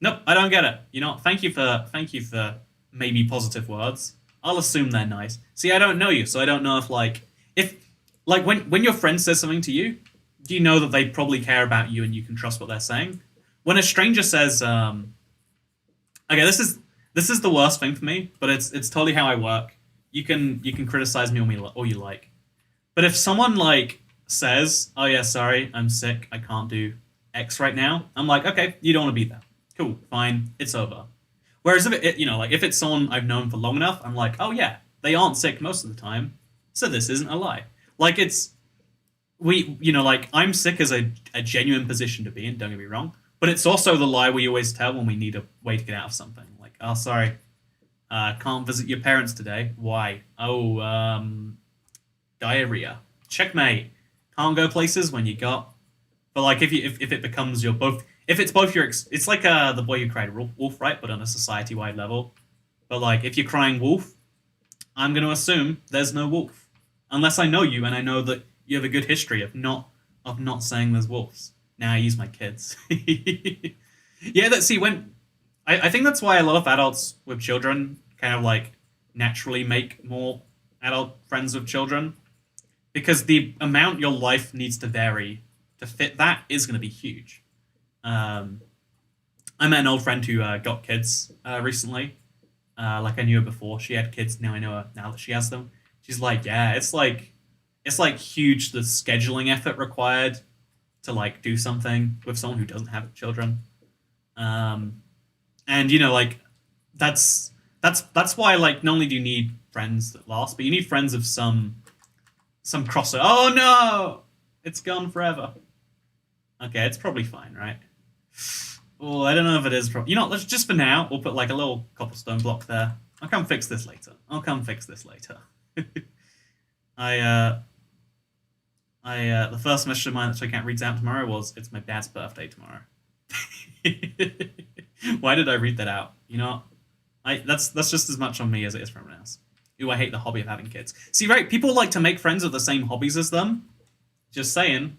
Nope, I don't get it. Thank you for maybe positive words. I'll assume they're nice. See, I don't know you, so I don't know if when your friend says something to you, do you know that they probably care about you and you can trust what they're saying? When a stranger says, okay, this is the worst thing for me, but it's totally how I work. You can criticize me all you like, but if someone says, oh yeah, sorry, I'm sick, I can't do X right now, I'm like, okay, you don't want to be there. Cool, fine, it's over. Whereas if like if it's someone I've known for long enough, I'm like, oh yeah, they aren't sick most of the time, so this isn't a lie. Like it's like I'm sick is a genuine position to be in. Don't get me wrong, but it's also the lie we always tell when we need a way to get out of something. Like, oh sorry, can't visit your parents today. Why? Oh, diarrhea. Checkmate. Can't go places when you got. But like if it becomes your both if it's both your it's like the boy who cried wolf, right? But on a society wide level. But like if you're crying wolf, I'm going to assume there's no wolf unless I know you and I know that you have a good history of not saying there's wolves. Now I use my kids. Yeah, that see when I think that's why a lot of adults with children kind of like naturally make more adult friends with children because the amount your life needs to vary to fit that is going to be huge. Um, I met an old friend who got kids recently. Like I knew her before she had kids. Now I know her now that she has them. She's like, yeah, it's like huge the scheduling effort required to like do something with someone who doesn't have children. Um, and like that's why like not only do you need friends that last, but you need friends of some crossover. Oh no, it's gone forever. Okay, it's probably fine, right? Oh, I don't know if it is. Let's just for now we'll put like a little cobblestone block there. I'll come fix this later. I the first message of mine that Toycat reads out tomorrow was it's my dad's birthday tomorrow. Why did I read that out? That's just as much on me as it is for everyone else. Ooh, I hate the hobby of having kids. See, right, people like to make friends with the same hobbies as them. Just saying.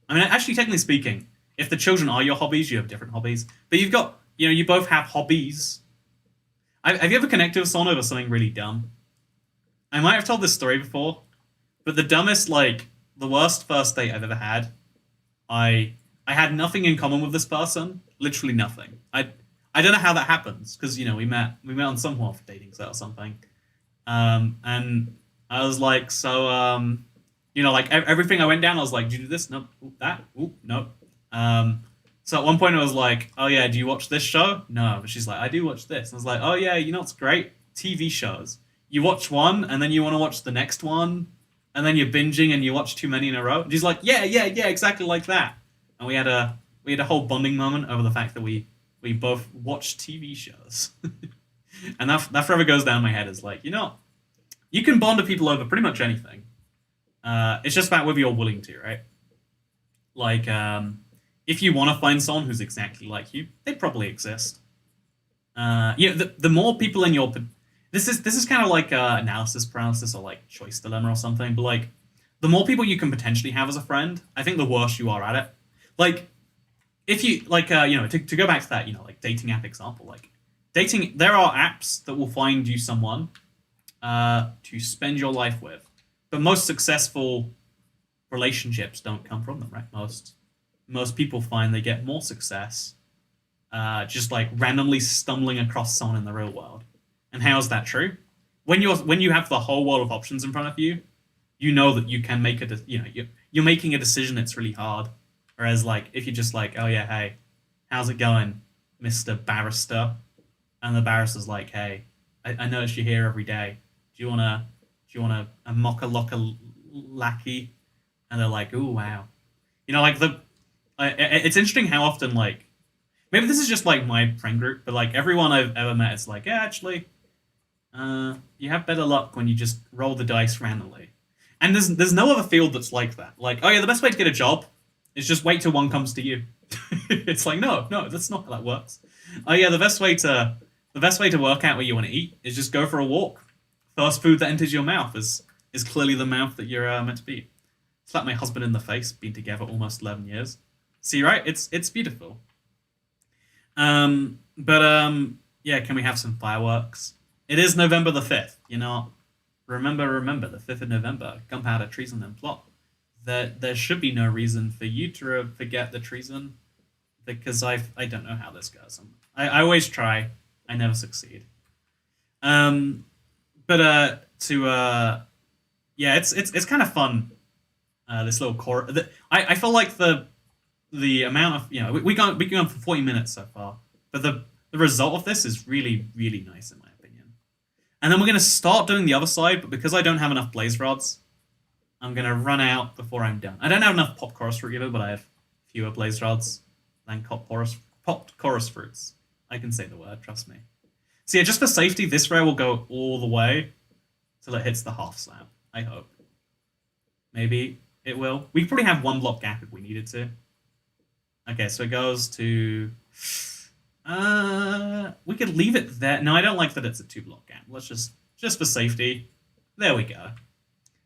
I mean, actually, technically speaking, if the children are your hobbies, you have different hobbies. But you've got, you both have hobbies. Have you ever connected with someone over something really dumb? I might have told this story before, but the worst first date I've ever had, I had nothing in common with this person, literally nothing. I don't know how that happens because we met on some form of dating site or something, and I was like, so like everything I went down, I was like, do you do this? No, ooh, that, ooh, no. So at one point I was like, oh yeah, do you watch this show? No, but she's like, I do watch this. And I was like, oh yeah, it's great TV shows. You watch one and then you want to watch the next one, and then you're binging and you watch too many in a row. And she's like, yeah, exactly like that. And we had a whole bonding moment over the fact that we both watch TV shows. And that forever goes down my head as like, you can bond with people over pretty much anything. It's just about whether you're willing to, right? Like, if you want to find someone who's exactly like you, they probably exist. The more people in your this is kind of like analysis paralysis or like choice dilemma or something. But like, the more people you can potentially have as a friend, I think the worse you are at it. Like, if you like, to go back to that, like dating app example, like dating, there are apps that will find you someone to spend your life with, but most successful relationships don't come from them, right? Most people find they get more success just like randomly stumbling across someone in the real world. And how is that true? When you have the whole world of options in front of you, you know that you can make you're making a decision that's really hard. Whereas like if you're just like, oh yeah, hey, how's it going, Mr. Barrister? And the barrister's like, hey, I notice you're here every day. Do you wanna a mocha locker lackey? And they're like, ooh, wow. Like it's interesting how often like maybe this is just like my friend group, but like everyone I've ever met, it's like, yeah, actually, you have better luck when you just roll the dice randomly. And there's no other field that's like that. Like, oh yeah, the best way to get a job is just wait till one comes to you. It's like, no, that's not how that works. Oh yeah, the best way to work out where you want to eat is just go for a walk. First food that enters your mouth is clearly the mouth that you're meant to be. Slap my husband in the face. Been together almost 11 years. See, right? It's beautiful. Yeah, can we have some fireworks? It is November the 5th. Remember the 5th of November. Gunpowder, treason, and plot. There should be no reason for you to forget the treason, because I don't know how this goes. I always try. I never succeed. Yeah, it's kind of fun. This little core. I feel like the amount of we gone for 40 minutes so far, but the result of this is really, really nice in my opinion. And then we're going to start doing the other side, but because I don't have enough blaze rods, I'm going to run out before I'm done. I don't have enough popped chorus fruit either, but I have fewer blaze rods than popped chorus fruits. I can say the word, trust me. So yeah, just for safety, this rail will go all the way till it hits the half slab, I hope. Maybe it will. We probably have one block gap if we needed to. Okay, so it goes to... we could leave it there. No, I don't like that it's a 2-block gap. Let's just for safety. There we go.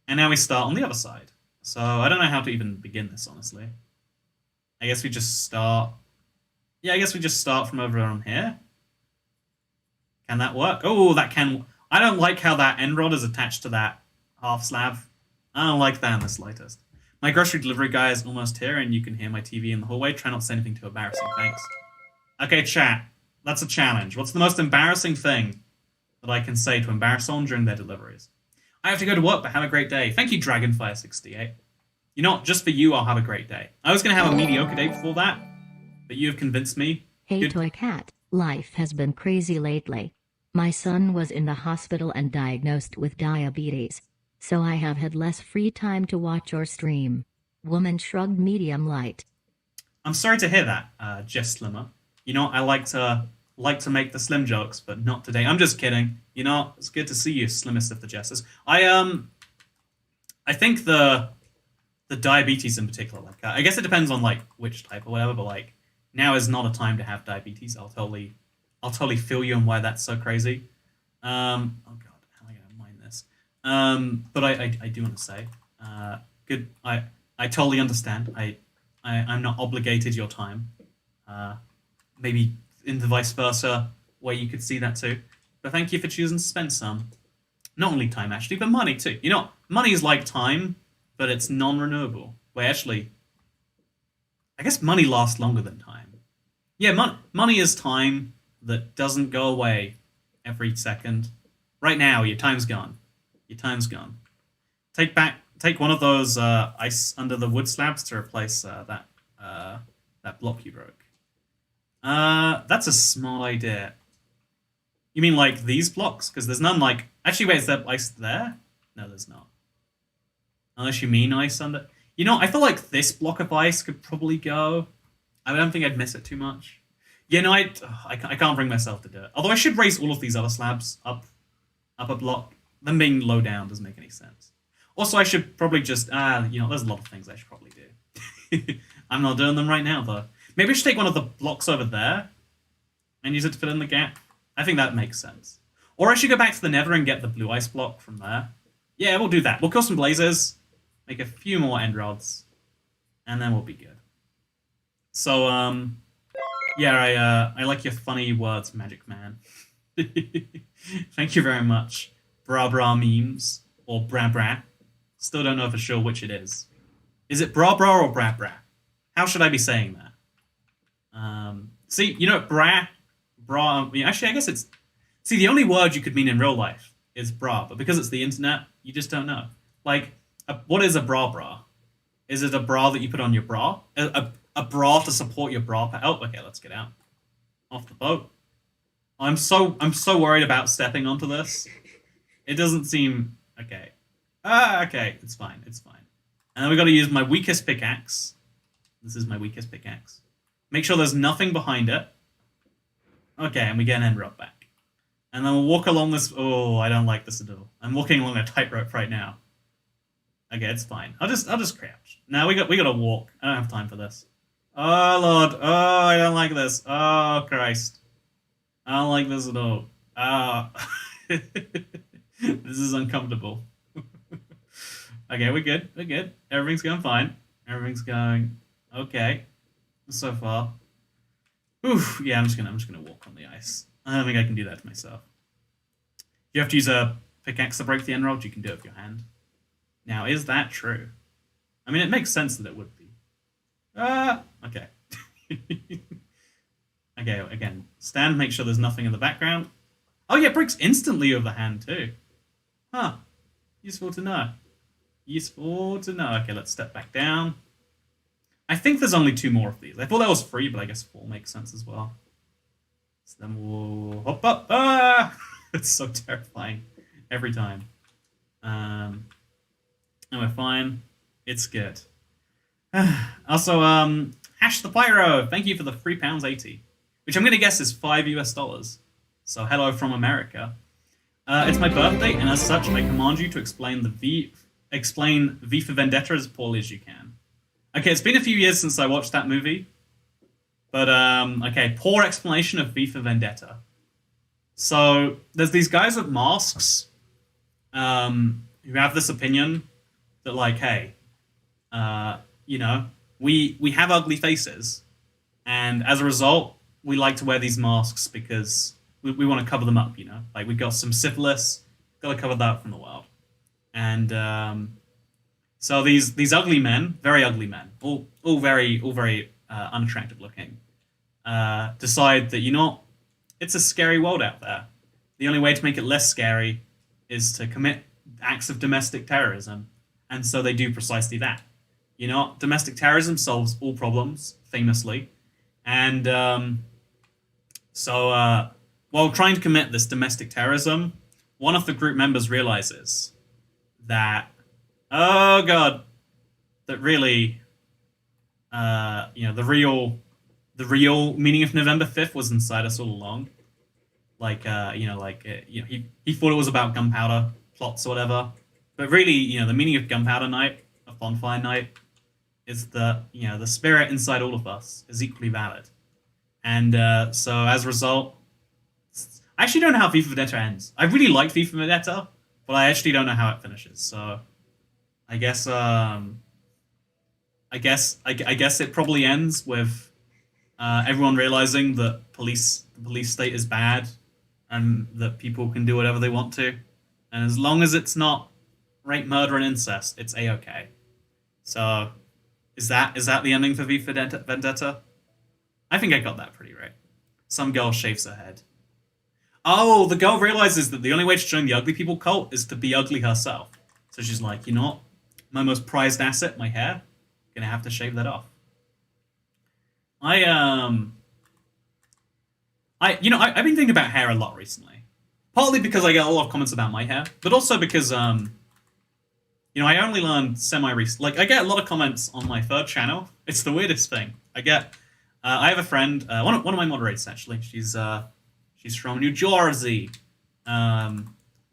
And now we start on the other side. So I don't know how to even begin this, honestly. I guess we just start... Yeah, I guess we just start from over on here. Can that work? Oh, that can... I don't like how that end rod is attached to that half slab. I don't like that in the slightest. My grocery delivery guy is almost here, and you can hear my TV in the hallway. Try not to say anything too embarrassing, thanks. Okay, chat. That's a challenge. What's the most embarrassing thing that I can say to embarrass someone during their deliveries? I have to go to work, but have a great day. Thank you, Dragonfire68. You know what? Just for you, I'll have a great day. I was going to have a mediocre day before that, but you have convinced me. Hey, Toy Cat. Life has been crazy lately. My son was in the hospital and diagnosed with diabetes. So I have had less free time to watch or stream. Woman shrugged medium light. I'm sorry to hear that, Jess Slimmer. You know, I like to make the slim jokes, but not today. I'm just kidding. You know, it's good to see you, slimmest of the Jesses. I think the diabetes in particular, like I guess it depends on like which type or whatever, but like now is not a time to have diabetes. I'll totally feel you on why that's so crazy. Oh god, how am I gonna mind this? But I do want to say, good. I totally understand. I'm not obligated your time. Maybe in the vice versa, where you could see that too. But thank you for choosing to spend some. Not only time, actually, but money too. You know, money is like time, but it's non-renewable. Well, actually, I guess money lasts longer than time. Yeah, money is time that doesn't go away every second. Right now, your time's gone. Your time's gone. Take one of those ice under the wood slabs to replace that block you broke. That's a small idea. You mean like these blocks? Because there's none like... Actually, wait, is there ice there? No, there's not. Unless you mean ice under... You know, I feel like this block of ice could probably go. I don't think I'd miss it too much. Yeah, no, I can't bring myself to do it. Although I should raise all of these other slabs up a block. Them being low down doesn't make any sense. Also, I should probably just... you know, there's a lot of things I should probably do. I'm not doing them right now, though. Maybe I should take one of the blocks over there and use it to fill in the gap. I think that makes sense. Or I should go back to the nether and get the blue ice block from there. Yeah, we'll do that. We'll kill some blazes, make a few more end rods, and then we'll be good. So, yeah, I like your funny words, Magic Man. Thank you very much. Bra bra memes, or bra bra. Still don't know for sure which it is. Is it bra bra or bra bra? How should I be saying that? See, you know, bra, actually, I guess it's... See, the only word you could mean in real life is bra, but because it's the internet, you just don't know. Like, what is a bra bra? Is it a bra that you put on your bra? A bra to support your bra? Oh, okay, let's get out. Off the boat. I'm so worried about stepping onto this. It doesn't seem... Okay. Okay, it's fine, it's fine. And then we got to use my weakest pickaxe. This is my weakest pickaxe. Make sure there's nothing behind it. Okay, and we get an end rod back. And then we'll walk along this... Oh, I don't like this at all. I'm walking along a tightrope right now. Okay, it's fine. I'll just crouch. Now we got to walk. I don't have time for this. Oh, Lord. Oh, I don't like this. Oh, Christ. I don't like this at all. Ah. This is uncomfortable. Okay, we're good. We're good. Everything's going fine. Everything's going okay so far. Oof. Yeah, I'm just gonna walk on the ice. I don't think I can do that to myself. You have to use a pickaxe to break the end rod. You can do it with your hand. Now, is that true? I mean, it makes sense that it would be. Okay. Okay, again, stand, make sure there's nothing in the background. Oh yeah, it breaks instantly over the hand too. Huh. Useful to know. Useful to know. Okay, let's step back down. I think there's only 2 more of these. I thought that was 3, but I guess 4 makes sense as well. So then we'll hop up. Ah! It's so terrifying every time. And we're fine. It's good. Also, Hash the Pyro, thank you for the £3.80, which I'm going to guess is $5 US. So hello from America. It's my birthday, and as such, I command you to explain V for Vendetta as poorly as you can. Okay, it's been a few years since I watched that movie, but okay, poor explanation of V for Vendetta. So there's these guys with masks, who have this opinion that, like, hey, you know, we have ugly faces, and as a result, we like to wear these masks because we want to cover them up. You know, like we got some syphilis, got to cover that up from the world, and so these ugly men, very ugly men, all very unattractive looking, decide that, you know, it's a scary world out there. The only way to make it less scary is to commit acts of domestic terrorism, and so they do precisely that. You know, domestic terrorism solves all problems, famously. And so while trying to commit this domestic terrorism, one of the group members realizes that, oh god, that really, you know, the real meaning of November 5th was inside us all along. Like, you know, he thought it was about gunpowder plots or whatever. But really, you know, the meaning of Gunpowder Night, of Bonfire Night, is that, you know, the spirit inside all of us is equally valid. And so as a result, I actually don't know how V for Vendetta ends. I really liked V for Vendetta, but I actually don't know how it finishes. So I guess I guess it probably ends with everyone realizing that the police state is bad, and that people can do whatever they want to, and as long as it's not rape, murder, and incest, it's a-okay. So is that the ending for V for Vendetta? I think I got that pretty right. Some girl shaves her head. Oh, the girl realizes that the only way to join the ugly people cult is to be ugly herself. So she's like, you know what? My most prized asset, my hair, gonna have to shave that off. I've been thinking about hair a lot recently. Partly because I get a lot of comments about my hair, but also because you know, I only learned semi-recent. Like, I get a lot of comments on my third channel. It's the weirdest thing. I have a friend, one of my moderators actually. She's from New Jersey, and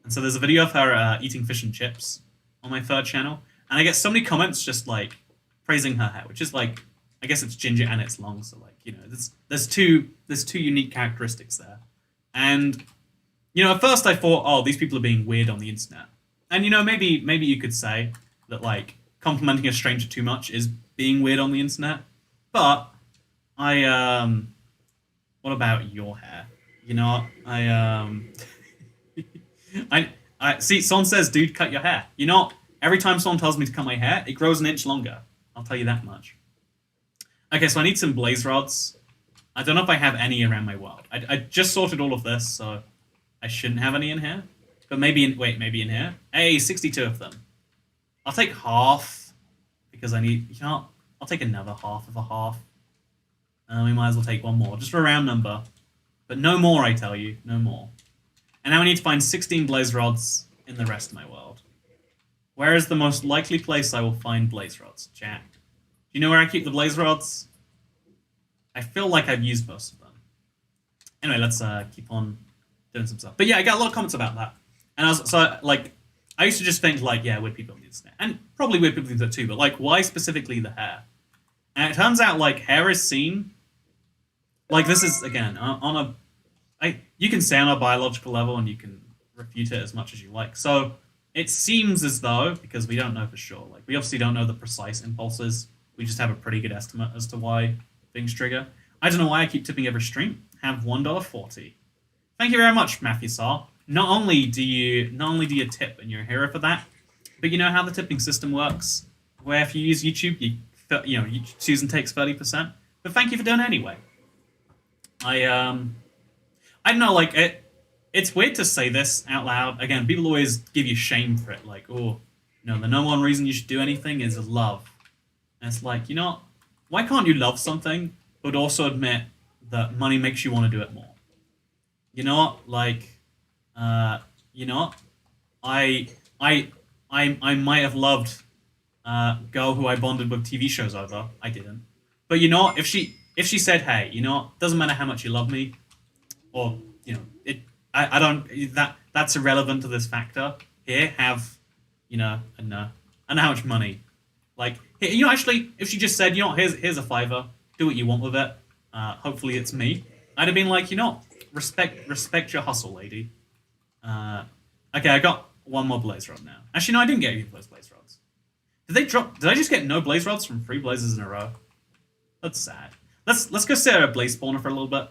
so there's a video of her eating fish and chips on my third channel, and I get so many comments just like praising her hair, which is like, I guess it's ginger and it's long, so like, you know, there's two unique characteristics there, and you know, at first I thought, oh, these people are being weird on the internet. And, you know, maybe you could say that, like, complimenting a stranger too much is being weird on the internet. But what about your hair? You know, I see, someone says, dude, cut your hair. You know, every time someone tells me to cut my hair, it grows an inch longer. I'll tell you that much. Okay, so I need some blaze rods. I don't know if I have any around my world. I just sorted all of this, so I shouldn't have any in here. But maybe in here. Hey, 62 of them. I'll take half, because I need, you know, I'll take another half of a half. We might as well take one more, just for a round number. But no more, I tell you, no more. And now I need to find 16 blaze rods in the rest of my world. Where is the most likely place I will find blaze rods, chat? Do you know where I keep the blaze rods? I feel like I've used most of them. Anyway, let's keep on doing some stuff. But yeah, I got a lot of comments about that. And I used to just think, like, yeah, weird people on the internet. And probably weird people do that too, but, like, why specifically the hair? And it turns out, like, hair is seen... Like, this is, again, you can say on a biological level, and you can refute it as much as you like. So, it seems as though, because we don't know for sure, like, we obviously don't know the precise impulses, we just have a pretty good estimate as to why things trigger. I don't know why I keep tipping every stream. Have $1.40. Thank you very much, Matthew Saw. Not only do you tip and you're a hero for that, but you know how the tipping system works, where if you use YouTube, Susan takes 30%. But thank you for doing it anyway. I don't know, like, it's weird to say this out loud. Again, people always give you shame for it, like, oh, no, the number one reason you should do anything is love. And it's like, you know, why can't you love something, but also admit that money makes you want to do it more? you know what? Like, you know what? I, I, I might have loved girl who I bonded with TV shows over. I didn't. But you know what? If she said, hey, you know what? Doesn't matter how much you love me, or you know, I don't that's irrelevant to this factor. Here, have, I know how much money. Like, here, actually, if she just said, here's a fiver, do what you want with it. Hopefully, it's me. I'd have been like, respect your hustle, lady. Okay, I got one more blaze rod now. Actually, no, I didn't get any of those blaze rods. Did I just get no blaze rods from 3 blazes in a row? That's sad. Let's go set a blaze spawner for a little bit,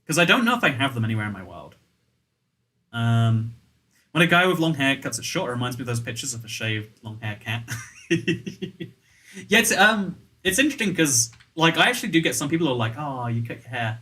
because I don't know if I have them anywhere in my world. When a guy with long hair cuts it short, it reminds me of those pictures of a shaved long hair cat. Yeah, it's interesting because like I actually do get some people who are like, oh, you cut your hair,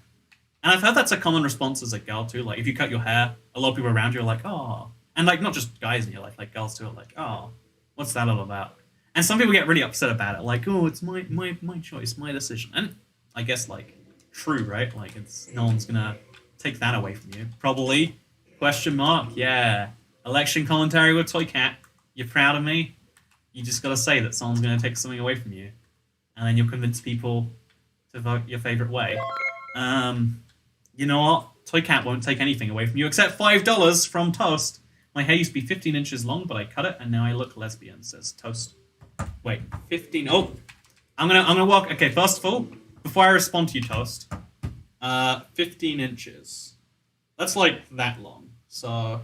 and I've heard that's a common response as a girl too. Like if you cut your hair, a lot of people around you are like, oh, and like not just guys in your life, like girls too are like, oh, what's that all about? And some people get really upset about it, like, oh, it's my choice, my decision. And I guess like true, right? Like it's no one's gonna take that away from you. Probably. Question mark? Yeah. Election commentary with Toy Cat. You're proud of me? You just gotta say that someone's gonna take something away from you. And then you'll convince people to vote your favorite way. You know what? Toy Cat won't take anything away from you except $5 from Toast. My hair used to be 15 inches long, but I cut it and now I look lesbian, says Toast. Wait, 15. Oh, I'm gonna walk. Okay, first of all, before I respond to you, Toast, 15 inches. That's like that long. So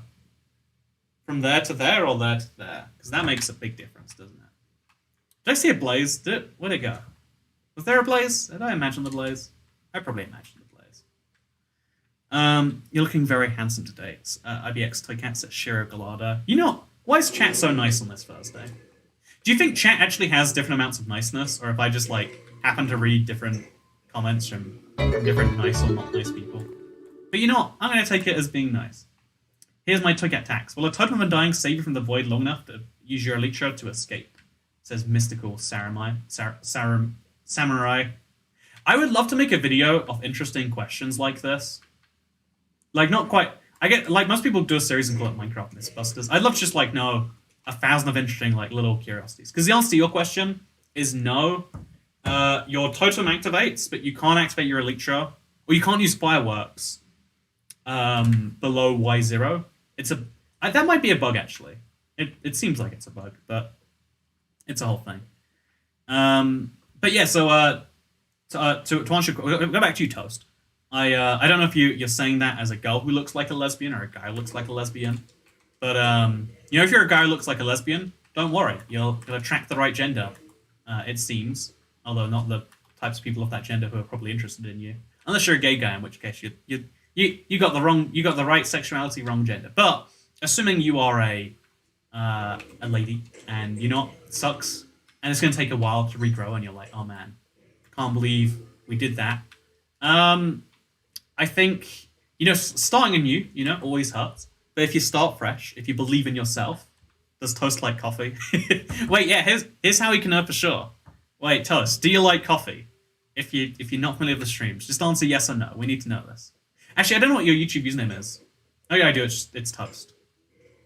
from there to there or there to there, because that makes a big difference, doesn't it? Did I see a blaze? Where'd it go? Was there a blaze? Did I imagine the blaze? I probably imagined the blaze. You're looking very handsome today. IBX Toycat says Shiro Gallardo. You know, why is chat so nice on this Thursday? Do you think chat actually has different amounts of niceness, or if I just like happen to read different comments from different nice or not nice people? But you know what? I'm going to take it as being nice. Here's my Toycat tax. Will a totem of undying save you from the void long enough to use your elite shard to escape? Says mystical samurai. I would love to make a video of interesting questions like this. Like not quite. I get like most people do a series and call it Minecraft Mythbusters. I'd love to just like know 1,000 of interesting like little curiosities. Because the answer to your question is no. Your totem activates, but you can't activate your elite shard, or you can't use fireworks below Y0. That might be a bug actually. It seems like it's a bug, but it's a whole thing. But yeah, so to answer your, go back to you, Toast. I don't know if you're saying that as a girl who looks like a lesbian or a guy who looks like a lesbian, but if you're a guy who looks like a lesbian, don't worry, you'll attract the right gender. It seems, although not the types of people of that gender who are probably interested in you, unless you're a gay guy, in which case you got the right sexuality, wrong gender. But assuming you are a lady and you know it sucks, and it's going to take a while to regrow, and you're like, oh man, can't believe we did that. I think starting anew, always hurts. But if you start fresh, if you believe in yourself, does Toast like coffee? Wait, yeah. Here's how we can know for sure. Wait, Toast, do you like coffee? If you're not familiar with the streams, just answer yes or no. We need to know this. Actually, I don't know what your YouTube username is. Oh yeah, I do. It's Toast.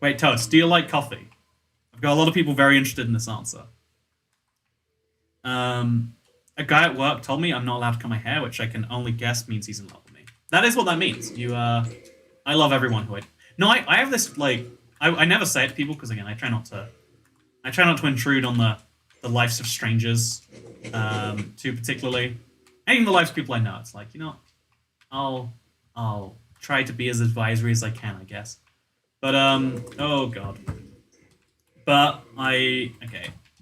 Wait, Toast, do you like coffee? I've got a lot of people very interested in this answer. A guy at work told me I'm not allowed to cut my hair, which I can only guess means he's in love with me. That is what that means. I love everyone who I have this like I never say it to people because again I try not to intrude on the lives of strangers too particularly, and even the lives of people I know. It's like I'll try to be as advisory as I can, I guess. But oh god. But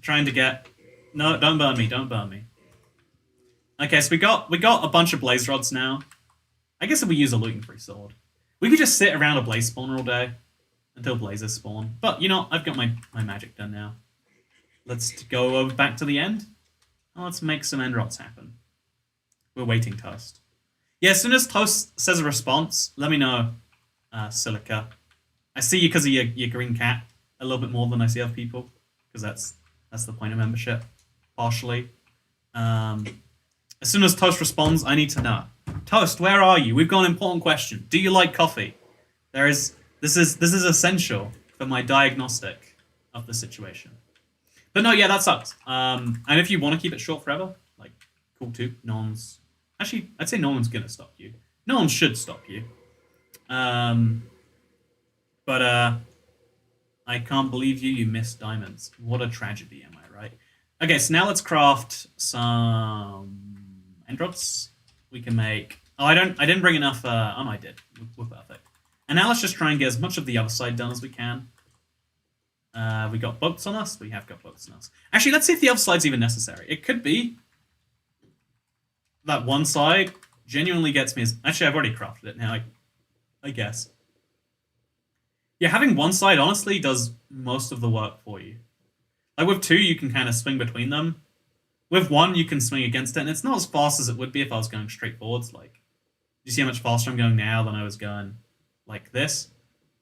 trying to get no, don't burn me. Okay, so we got a bunch of blaze rods now. I guess if we use a looting free sword, we could just sit around a blaze spawner all day until blazes spawn. But I've got my magic done now. Let's go over back to the end. Let's make some end rods happen. We're waiting, Toast. Yeah, as soon as Toast says a response, let me know, Silica. I see you because of your green cat a little bit more than I see other people, because that's the point of membership, partially. As soon as Toast responds, I need to know. Toast, where are you? We've got an important question. Do you like coffee? This is essential for my diagnostic of the situation. But no, yeah, that sucks. And if you want to keep it short forever, like, cool too. Actually, I'd say no one's gonna stop you. No one should stop you. But I can't believe you missed diamonds. What a tragedy, am I right? Okay, so now let's craft some end rods. We can make. Oh, I didn't bring enough. Oh, no, I did. We're perfect. And now let's just try and get as much of the other side done as we can. We got boats on us. We have got boats on us. Actually, let's see if the other side's even necessary. It could be that one side genuinely gets me as. Actually, I've already crafted it now. I guess. Yeah, having one side honestly does most of the work for you. Like with two, you can kind of swing between them. With one, you can swing against it, and it's not as fast as it would be if I was going straight forwards. Like, you see how much faster I'm going now than I was going like this?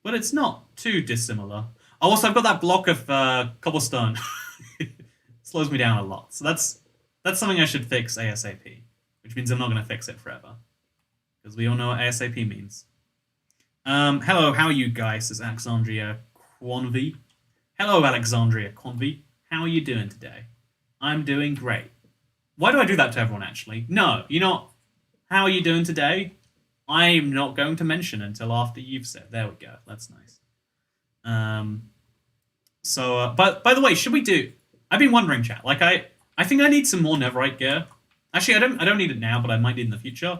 But it's not too dissimilar. Oh, also, I've got that block of cobblestone. It slows me down a lot. So that's something I should fix ASAP. Which means I'm not going to fix it forever. Because we all know what ASAP means. Hello, how are you guys? It's Alexandria Quanvi. Hello, Alexandria Quanvi. How are you doing today? I'm doing great. Why do I do that to everyone, actually? No, you're not. How are you doing today? I'm not going to mention until after you've said. There we go. That's nice. But by the way, should we do? I've been wondering, chat. Like, I think I need some more netherite gear. Actually, I don't need it now, but I might need it in the future.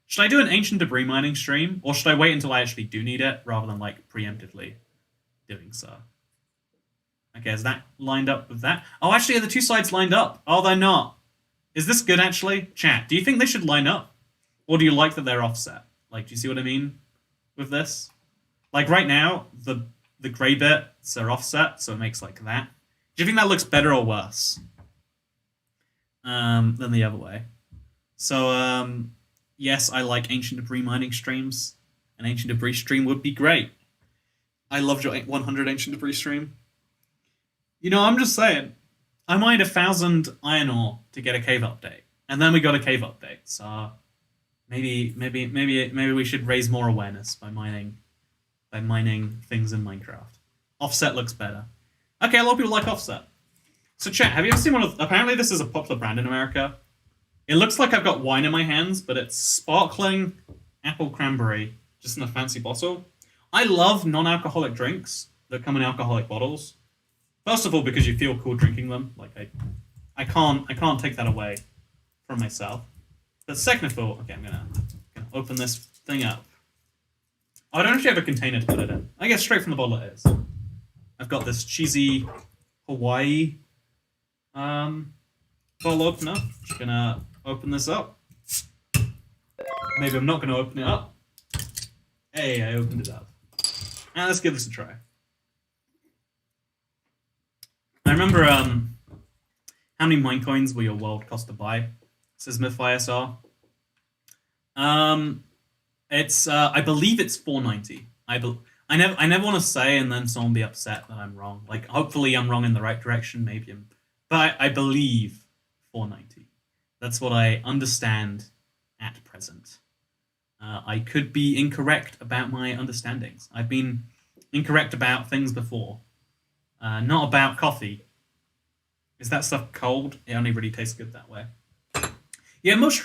Should I do an ancient debris mining stream, or should I wait until I actually do need it, rather than like preemptively doing so? Okay, is that lined up with that? Oh, actually, are the two sides lined up? Oh, they're not. Is this good, actually? Chat, do you think they should line up? Or do you like that they're offset? Like, do you see what I mean with this? Like, right now, the grey bits are offset, so it makes like that. Do you think that looks better or worse than the other way? So, yes, I like ancient debris mining streams. An ancient debris stream would be great. I loved your 100 ancient debris stream. You know, I'm just saying, I mined 1,000 iron ore to get a cave update, and then we got a cave update. So maybe we should raise more awareness by mining things in Minecraft. Offset looks better. Okay, a lot of people like Offset. So chat, have you ever seen one of? Apparently, this is a popular brand in America. It looks like I've got wine in my hands, but it's sparkling apple cranberry, just in a fancy bottle. I love non-alcoholic drinks that come in alcoholic bottles. First of all, because you feel cool drinking them. Like I can't take that away from myself. But second of all, okay, I'm gonna open this thing up. Oh, I don't actually have a container to put it in. I guess straight from the bottle it is. I've got this cheesy Hawaii bottle opener. Just gonna open this up. Maybe I'm not gonna open it up. Hey, I opened it up. Now let's give this a try. I remember how many mine coins were your world cost to buy? Says MythISR. It's I believe it's 490. I never want to say and then someone be upset that I'm wrong. Like hopefully I'm wrong in the right direction. Maybe but I believe 490. That's what I understand at present. I could be incorrect about my understandings. I've been incorrect about things before. Not about coffee. Is that stuff cold? It only really tastes good that way. Yeah, most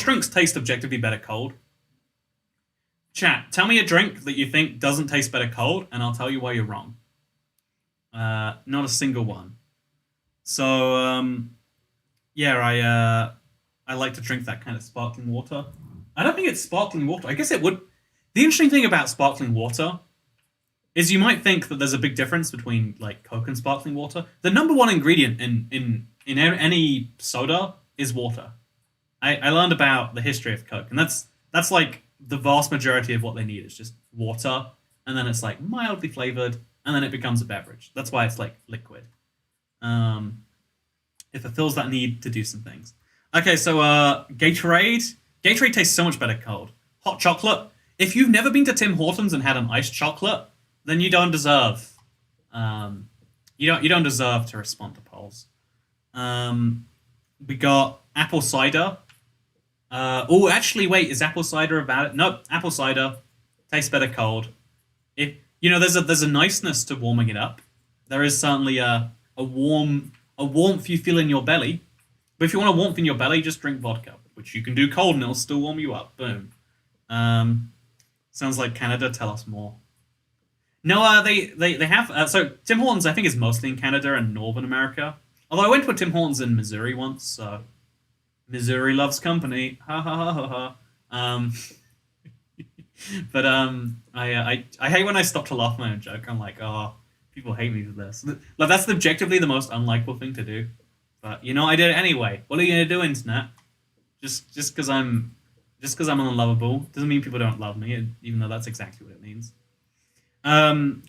drinks taste objectively better cold. Chat, tell me a drink that you think doesn't taste better cold, and I'll tell you why you're wrong. Not a single one. So, yeah, I like to drink that kind of sparkling water. I don't think it's sparkling water. I guess it would. The interesting thing about sparkling water is you might think that there's a big difference between like Coke and sparkling water. The number one ingredient in any soda is water. I learned about the history of Coke, and that's like the vast majority of what they need is just water, and then it's like mildly flavored, and then it becomes a beverage. That's why it's like liquid. It fulfills that need to do some things. Okay, so Gatorade. Gatorade tastes so much better cold. Hot chocolate. If you've never been to Tim Hortons and had an iced chocolate, then you don't deserve. You don't deserve to respond to polls. We got apple cider. Oh, actually, wait, is apple cider about it? Nope, apple cider tastes better cold. If there's a niceness to warming it up. There is certainly a warmth you feel in your belly. But if you want a warmth in your belly, just drink vodka, which you can do cold and it'll still warm you up. Boom. Sounds like Canada. Tell us more. No, they have. So Tim Hortons, I think, is mostly in Canada and Northern America. Although I went to a Tim Hortons in Missouri once, so Missouri loves company. Ha ha ha ha ha. But I hate when I stop to laugh at my own joke. I'm like, oh, people hate me for this. Like that's objectively the most unlikable thing to do. But I did it anyway. What are you gonna do, internet? Just because I'm unlovable doesn't mean people don't love me, even though that's exactly what it means.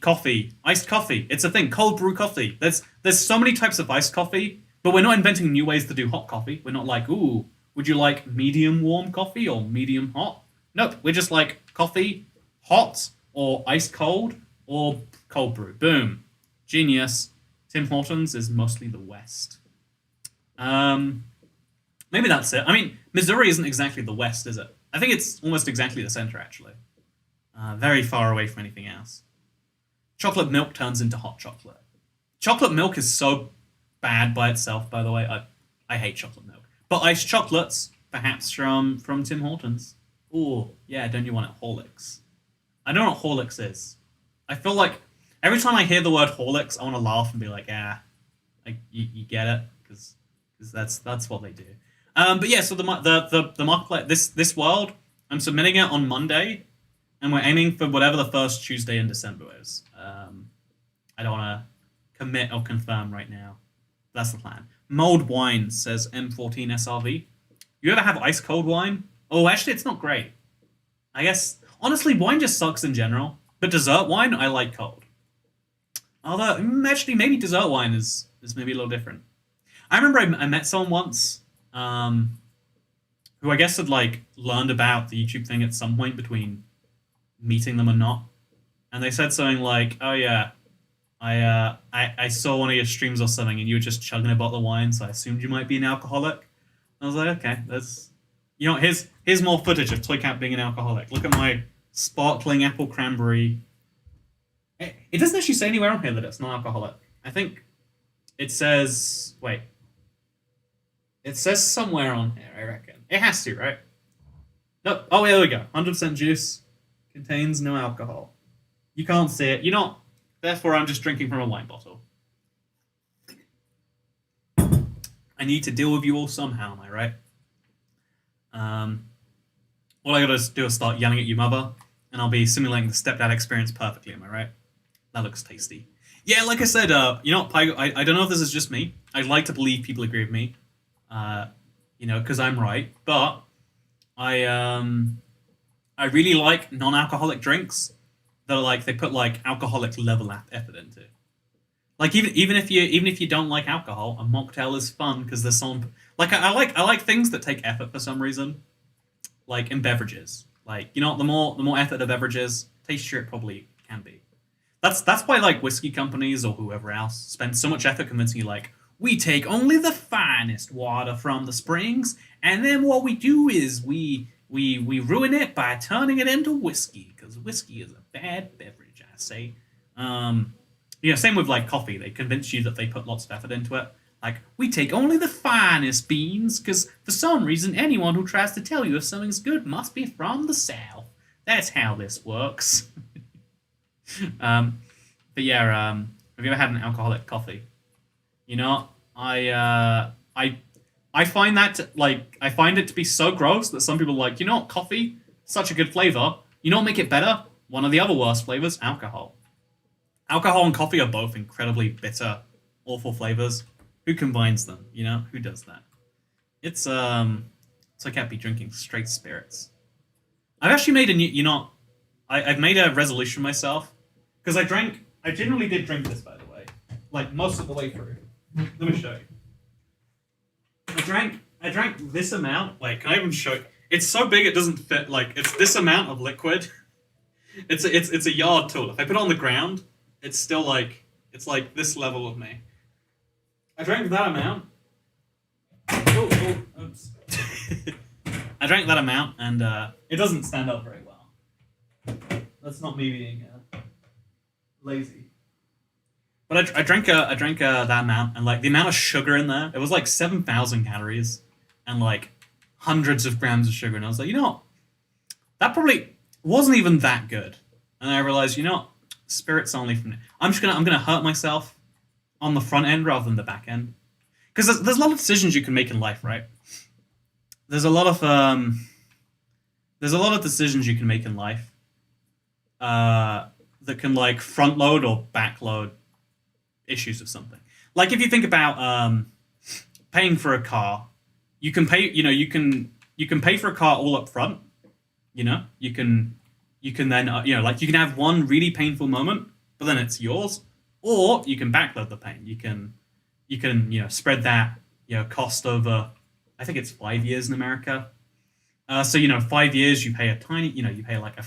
Coffee, iced coffee. It's a thing. Cold brew coffee. There's so many types of iced coffee, but we're not inventing new ways to do hot coffee. We're not like, ooh, would you like medium warm coffee or medium hot? Nope. We're just like coffee, hot or ice cold or cold brew. Boom. Genius. Tim Hortons is mostly the West. Maybe that's it. I mean, Missouri isn't exactly the West, is it? I think it's almost exactly the center, actually. Very far away from anything else. Chocolate milk turns into hot chocolate. Chocolate milk is so bad by itself, by the way. I hate chocolate milk. But iced chocolates, perhaps from Tim Hortons. Ooh, yeah, don't you want it? Horlicks. I don't know what Horlicks is. I feel like every time I hear the word Horlicks, I want to laugh and be like, you get it, because that's what they do. But yeah, so the marketplace, this world, I'm submitting it on Monday, and we're aiming for whatever the first Tuesday in December is. I don't want to commit or confirm right now. That's the plan. Mulled wine, says M14 SRV. You ever have ice cold wine? Oh, actually, it's not great. I guess, honestly, wine just sucks in general. But dessert wine, I like cold. Although, actually, maybe dessert wine is maybe a little different. I remember I met someone once who I guess had learned about the YouTube thing at some point between meeting them and not. And they said something like, oh yeah, I saw one of your streams or something and you were just chugging a bottle of wine, so I assumed you might be an alcoholic. I was like, okay, that's... here's more footage of Toycat being an alcoholic. Look at my sparkling apple cranberry. It doesn't actually say anywhere on here that it's non-alcoholic. I think it says... Wait. It says somewhere on here, I reckon. It has to, right? Nope. Oh, yeah, there we go. 100% juice. Contains no alcohol. You can't see it. You're not... Therefore, I'm just drinking from a wine bottle. I need to deal with you all somehow, am I right? All I gotta do is start yelling at your mother, and I'll be simulating the stepdad experience perfectly, am I right? That looks tasty. Yeah, like I said, Pygo, I don't know if this is just me. I'd like to believe people agree with me, because I'm right, but I really like non-alcoholic drinks that are they put alcoholic level effort into. Like even if you don't like alcohol, a mocktail is fun because there's some I like things that take effort for some reason, like in beverages. The more effort a beverage is, tastier it probably can be. That's why whiskey companies or whoever else spend so much effort convincing you we take only the finest water from the springs, and then what we do is we ruin it by turning it into whiskey, because whiskey is a bad beverage, I say. Same with coffee. They convince you that they put lots of effort into it. We take only the finest beans, because for some reason anyone who tries to tell you if something's good must be from the South. That's how this works. But yeah, have you ever had an alcoholic coffee? I find that I find it to be so gross that some people are coffee, such a good flavor. Make it better? One of the other worst flavors, alcohol. Alcohol and coffee are both incredibly bitter, awful flavors. Who combines them? Who does that? It's I can't be drinking straight spirits. I've actually made a new, I've made a resolution myself, because I generally did drink this, by the way, most of the way through. Let me show you. I drank this amount. Can I even show you? It's so big it doesn't fit. It's this amount of liquid. It's a yard tall. If I put it on the ground, it's still it's this level of me. I drank that amount. Oh, I drank that amount, and it doesn't stand up very well. That's not me being lazy. But I drank that amount, and like the amount of sugar in there, it was like 7,000 calories, and like hundreds of grams of sugar. And I was like, you know what? That probably wasn't even that good. And I realized, you know what? Spirits only from. I'm gonna hurt myself on the front end rather than the back end, because there's a lot of decisions you can make in life, right? There's a lot of decisions you can make in life that can like front load or back load issues of something. Like if you think about paying for a car, you can pay. You can pay for a car all up front. You can then like you can have one really painful moment, but then it's yours, or you can backload the pain. You can spread that cost over. I think it's 5 years in America. So 5 years you pay a tiny you pay like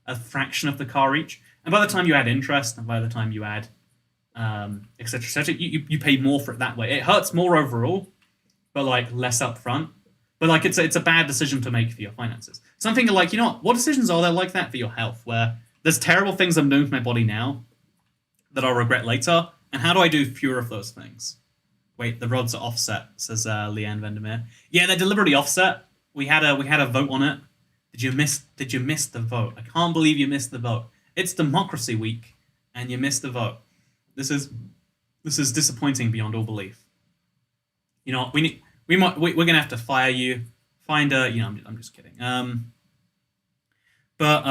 a fraction of the car each, and by the time you add interest, and by the time you add etc etc, you pay more for it that way. It hurts more overall, but like less upfront. But like it's a bad decision to make for your finances. So I'm thinking like, what decisions are there like that for your health, where there's terrible things I'm doing with my body now that I'll regret later, and how do I do fewer of those things? Wait, the rods are offset, says Leanne Vandermeer. Yeah, they're deliberately offset. We had a vote on it. Did you miss the vote? I can't believe you missed the vote. It's Democracy Week, and you missed the vote. This is disappointing beyond all belief. We're gonna have to fire you. Find a I'm just kidding. But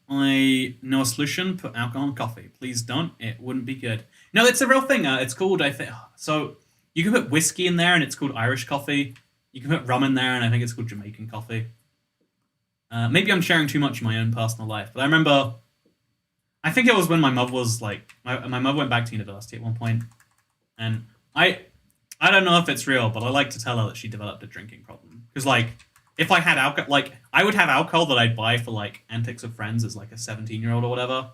I know a solution. Put alcohol in coffee. Please don't. It wouldn't be good. No, it's a real thing. It's called, I think. So you can put whiskey in there, and it's called Irish coffee. You can put rum in there, and I think it's called Jamaican coffee. Maybe I'm sharing too much in my own personal life, but I remember. I think it was when my mother was like, my mother went back to university at one point, and I don't know if it's real, but I like to tell her that she developed a drinking problem. Because like, if I had alcohol, like I would have alcohol that I'd buy for like antics of friends as like a 17-year-old or whatever,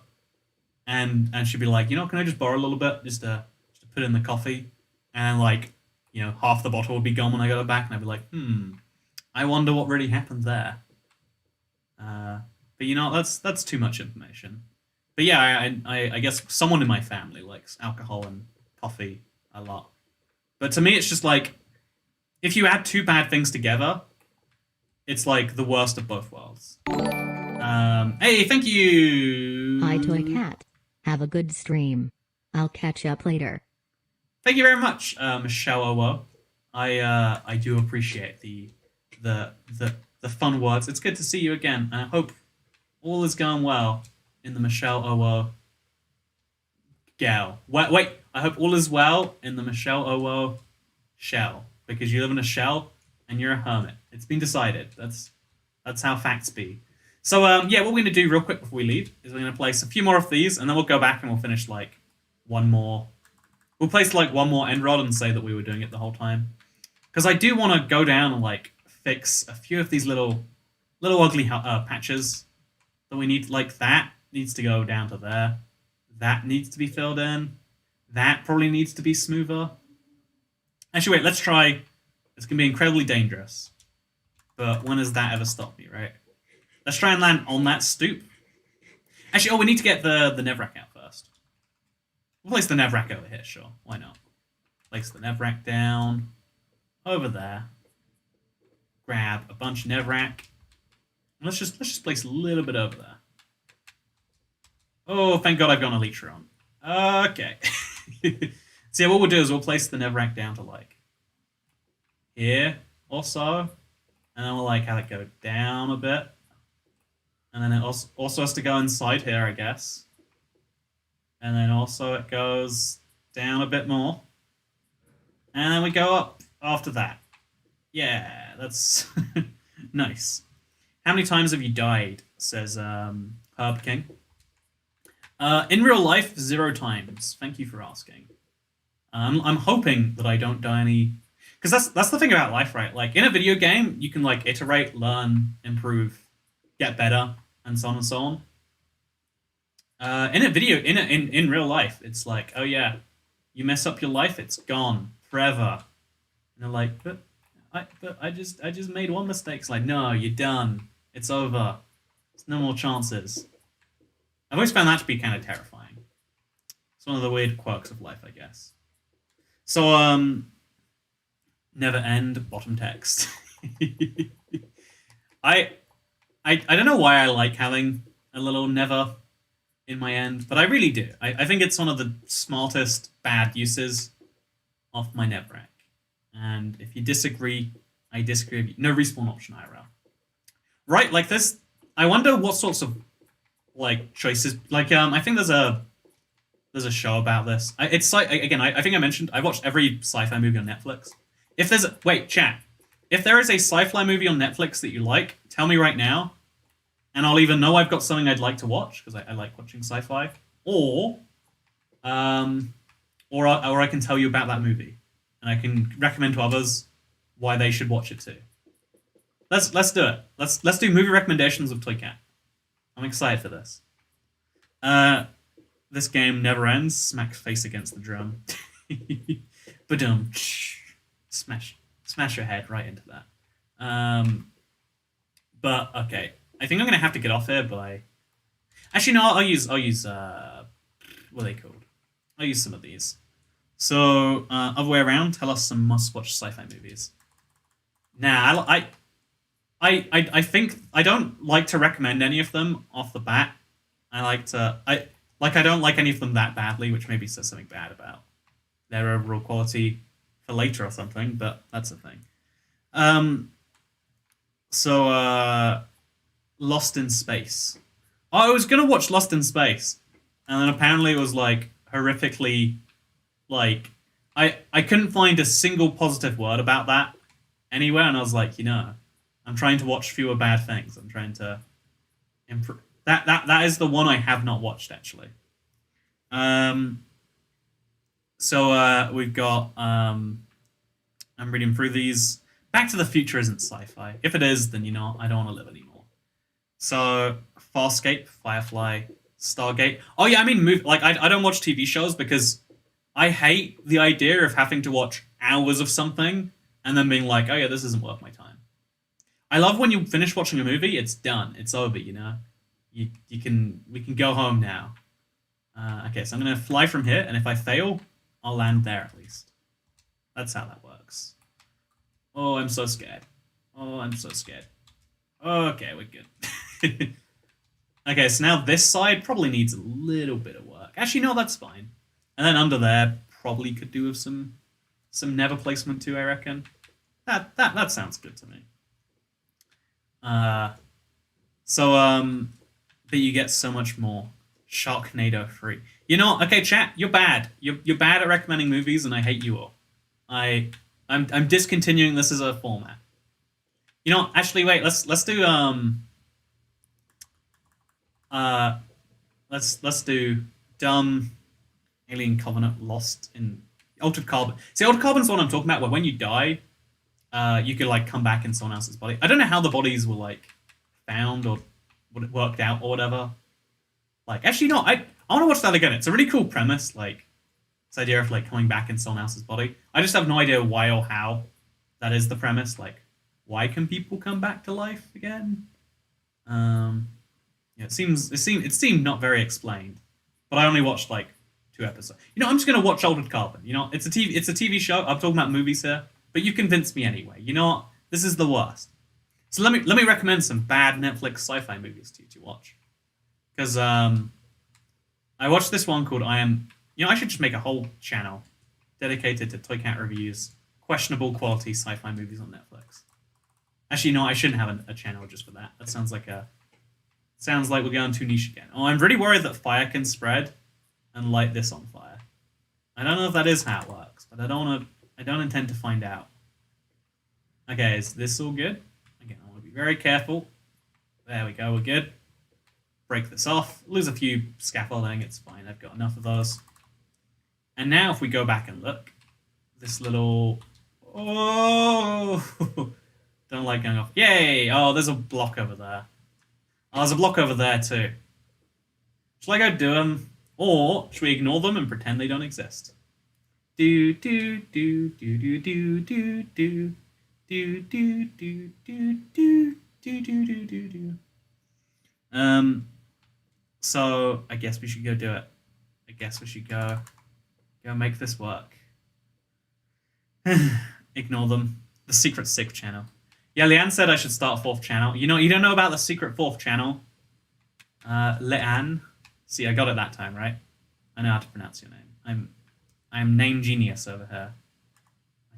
and she'd be like, can I just borrow a little bit just to put in the coffee, and like, half the bottle would be gone when I got it back, and I'd be like, I wonder what really happened there. But that's too much information. But yeah, I guess someone in my family likes alcohol and coffee a lot. But to me, it's just like, if you add two bad things together, it's like the worst of both worlds. Hey, thank you! Hi, Toy Cat. Have a good stream. I'll catch up later. Thank you very much, Michelle Owo. I do appreciate the fun words. It's good to see you again, and I hope all is going well in the Michelle Owo gal. Wait, I hope all is well in the Michelle Owo shell, because you live in a shell and you're a hermit. It's been decided. That's how facts be. So what we're gonna do real quick before we leave is we're gonna place a few more of these, and then we'll go back and we'll finish like one more. We'll place like one more end rod and say that we were doing it the whole time, because I do want to go down and like fix a few of these little ugly patches that we need. Like that needs to go down to there. That needs to be filled in. That probably needs to be smoother. Actually, wait, let's try. It's going to be incredibly dangerous. But when has that ever stopped me, right? Let's try and land on that stoop. Actually, we need to get the Nevrack out first. We'll place the Nevrack over here, sure. Why not? Place the Nevrack down. Over there. Grab a bunch of Nevrack. Let's just place a little bit over there. Oh, thank God I've got an Elytra on. Okay. So yeah, what we'll do is we'll place the Nevrack down to like here or so. And then we'll like have it go down a bit. And then it also has to go inside here, I guess. And then also it goes down a bit more. And then we go up after that. Yeah, that's nice. How many times have you died? Says Herb King. In real life, 0 times. Thank you for asking. I'm hoping that I don't die any, because that's the thing about life, right? Like in a video game, you can like iterate, learn, improve, get better, and so on and so on. In real life, it's like, oh yeah, you mess up your life, it's gone forever. And they're like, but I just made one mistake. It's like, no, you're done. It's over. There's no more chances. I've always found that to be kind of terrifying. It's one of the weird quirks of life, I guess. So, never end bottom text. I, I don't know why I like having a little never in my end, but I really do. I think it's one of the smartest bad uses of my never egg. And if you disagree, I disagree with you. No respawn option IRL. Right, like this. I wonder what sorts of like choices. Like I think there's a show about this. It's like again. I think I mentioned I watched every sci-fi movie on Netflix. If there's a wait, chat. If there is a sci-fi movie on Netflix that you like, tell me right now, and I'll either know I've got something I'd like to watch because I like watching sci-fi, or or I can tell you about that movie, and I can recommend to others why they should watch it too. Let's do it. Let's do movie recommendations of Toycat. I'm excited for this. This game never ends. Smack face against the drum. Badum. Smash your head right into that. But okay, I think I'm gonna have to get off here by. Actually, no. I'll use what are they called? I'll use some of these. So other way around. Tell us some must-watch sci-fi movies. Nah, I think I don't like to recommend any of them off the bat. I don't like any of them that badly, which maybe says something bad about their overall quality for later or something, but that's the thing. So Lost in Space. Oh, I was gonna watch Lost in Space, and then apparently it was like horrifically, like I couldn't find a single positive word about that anywhere, and I was like, I'm trying to watch fewer bad things. I'm trying to improve. That is the one I have not watched actually. So we've got I'm reading through these. Back to the Future isn't sci-fi. If it is, then I don't want to live anymore. So Farscape, Firefly, Stargate. Oh yeah, I mean, I don't watch TV shows because I hate the idea of having to watch hours of something and then being like, oh yeah, this isn't worth my time. I love when you finish watching a movie, it's done, it's over. We can go home now. Okay, so I'm gonna fly from here, and if I fail, I'll land there at least. That's how that works. Oh, I'm so scared. Oh, I'm so scared. Okay, we're good. Okay, so now this side probably needs a little bit of work. Actually, no, that's fine. And then under there probably could do with some never placement too, I reckon. That sounds good to me. But you get so much more. Sharknado 3. Okay, chat, you're bad. You're bad at recommending movies, and I hate you all. I'm discontinuing this as a format. Actually, wait. Let's do let's do dumb Alien Covenant Lost in Altered Carbon. See, Altered Carbon's the one I'm talking about, where when you die, you could come back in someone else's body. I don't know how the bodies were found or what it worked out or whatever. Actually, no. I want to watch that again. It's a really cool premise. This idea of coming back in someone else's body. I just have no idea why or how that is the premise. Why can people come back to life again? Yeah, it seemed not very explained. But I only watched 2 episodes. I'm just gonna watch Altered Carbon. It's a TV show. I'm talking about movies here, but you convinced me anyway. This is the worst. So let me recommend some bad Netflix sci-fi movies to you to watch. Because I watched this one called I Am. I should just make a whole channel dedicated to Toycat reviews questionable quality sci-fi movies on Netflix. Actually, no, I shouldn't have a channel just for that. That sounds like we're going too niche again. Oh, I'm really worried that fire can spread and light this on fire. I don't know if that is how it works, but I don't intend to find out. Okay, is this all good? Again, I want to be very careful. There we go, we're good. Break this off. Lose a few scaffolding, it's fine. I've got enough of those. And now if we go back and look, this little... Oh! Don't like going off. Yay! Oh, there's a block over there. Oh, there's a block over there too. Shall I go do them? Or should we ignore them and pretend they don't exist? Do, do, do, do, do, do, do, do. Do do do do do do do do do do. So I guess we should go do it. I guess we should go make this work. Ignore them. The secret sixth channel. Yeah, Leanne said I should start a fourth channel. You don't know about the secret fourth channel. Leanne. See, I got it that time, right? I know how to pronounce your name. I'm name genius over here.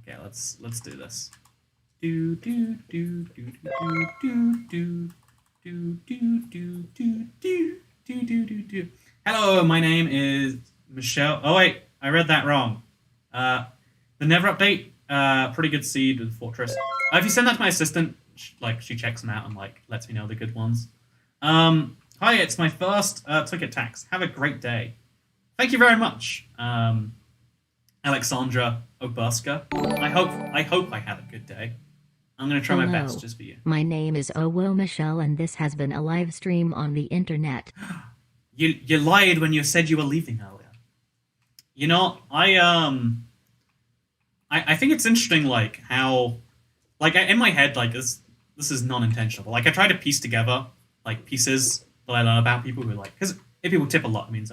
Okay, let's do this. Do do do do do do do do do do do do do do do do. Hello, my name is Michelle. Oh wait, I read that wrong. The Never update. Pretty good seed with Fortress. If you send that to my assistant, she checks them out and lets me know the good ones. Hi, it's my first ticket tax. Have a great day. Thank you very much, Alexandra Oburska. I hope I have a good day. I'm gonna try my best just for you. My name is Owo Michelle, and this has been a live stream on the internet. You lied when you said you were leaving earlier. I think it's interesting, how, in my head, this is non-intentional. I try to piece together pieces that I learn about people who because if people tip a lot, it means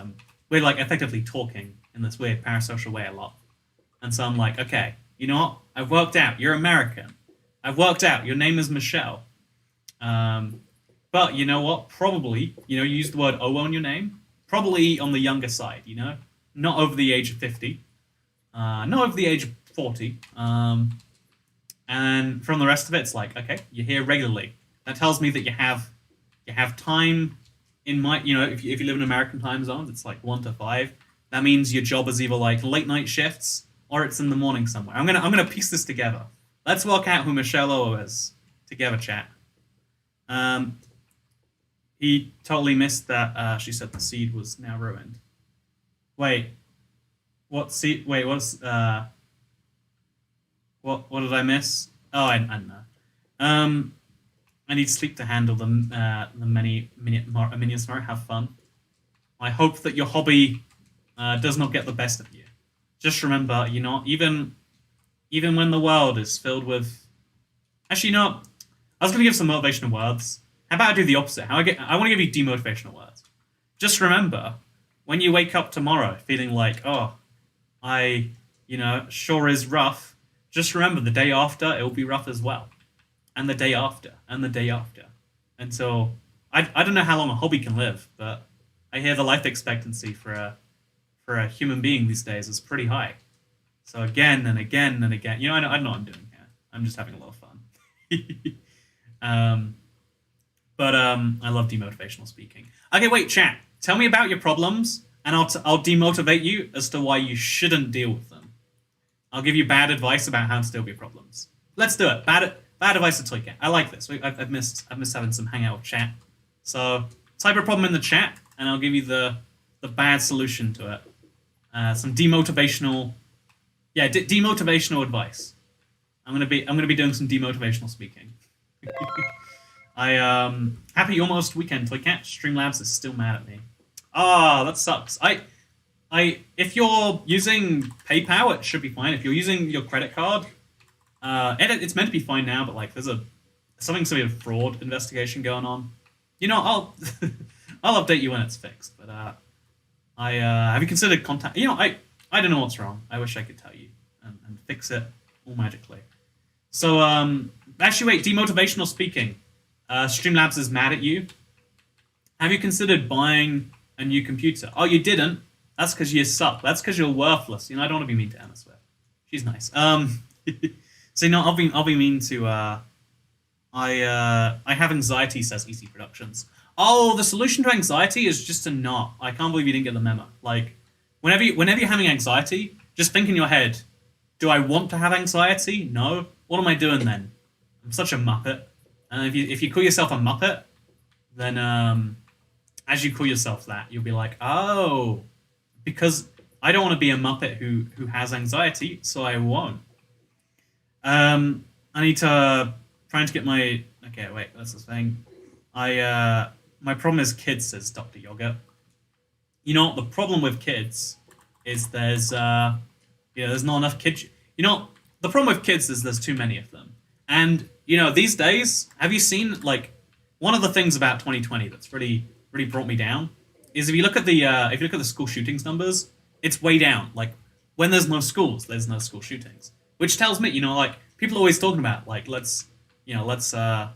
we're effectively talking in this weird parasocial way a lot. And so I'm like, okay, you know what? I've worked out you're American. I've worked out your name is Michelle. But you know what? Probably, you use the word O on your name. Probably on the younger side, not over the age of 50, not over the age of 40. And from the rest of it, it's okay, you're here regularly. That tells me that you have time in my, if you live in American time zones, it's 1 to 5. That means your job is either late night shifts or it's in the morning somewhere. I'm gonna piece this together. Let's work out who Michelle O is together, chat. He totally missed that. She said the seed was now ruined. Wait, what seed? Wait, what's what did I miss? Oh, I don't know. I need sleep to handle the many minions tomorrow. Have fun. I hope that your hobby does not get the best of you. Just remember, even when the world is filled with... Actually, I was going to give some motivational words. How about I do the opposite? I want to give you demotivational words. Just remember, when you wake up tomorrow feeling sure is rough, just remember the day after, it will be rough as well. And the day after, and the day after. And so, I don't know how long a hobby can live, but I hear the life expectancy for a human being these days is pretty high. So again and again and again, I know what I'm doing here. I'm just having a lot of fun. But I love demotivational speaking. Okay, wait, chat. Tell me about your problems, and I'll demotivate you as to why you shouldn't deal with them. I'll give you bad advice about how to deal with your problems. Let's do it. Bad advice to Toycat. I like this. I've missed having some hangout with chat. So type a problem in the chat, and I'll give you the bad solution to it. Some demotivational, demotivational advice. I'm gonna be doing some demotivational speaking. Happy almost weekend, Toycat. Streamlabs is still mad at me. Ah, that sucks. If you're using PayPal, it should be fine. If you're using your credit card, it's meant to be fine now, but there's something sort of fraud investigation going on. I'll I'll update you when it's fixed. But have you considered contact? I don't know what's wrong. I wish I could tell you and fix it all magically. So actually, wait. Demotivational speaking. Streamlabs is mad at you. Have you considered buying a new computer? Oh, you didn't. That's because you suck. That's because you're worthless. I don't want to be mean to Anna Swift. She's nice. So I'll be mean to. I have anxiety, says EC Productions. Oh, the solution to anxiety is just to not. I can't believe you didn't get the memo. Whenever you're having anxiety, just think in your head, do I want to have anxiety? No. What am I doing then? I'm such a muppet. And if you call yourself a muppet, then as you call yourself that, you'll be like, oh, because I don't want to be a muppet who has anxiety, so I won't. I need to trying to get my... Okay, wait, that's the thing. My problem is kids, says Dr. Yogurt. The problem with kids is there's not enough kids. The problem with kids is there's too many of them. And these days, have you seen like one of the things about 2020 that's really brought me down is if you look at the school shootings numbers, it's way down. Like when there's no schools, there's no school shootings, which tells me like people are always talking about like let's ban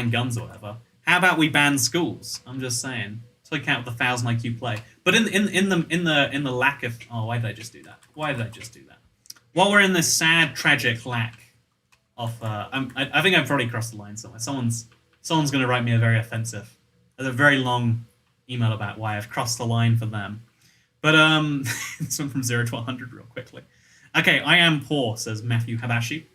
guns or whatever. How about we ban schools? I'm just saying. Toy Cat with 1,000 IQ play. But in the lack of why did I just do that? Why did I just do that? While we're in this sad, tragic lack of I think I've already crossed the line somewhere. Someone's going to write me a very long email about why I've crossed the line for them. But this went from 0 to 100 real quickly. Okay, I am poor, says Matthew Habashi.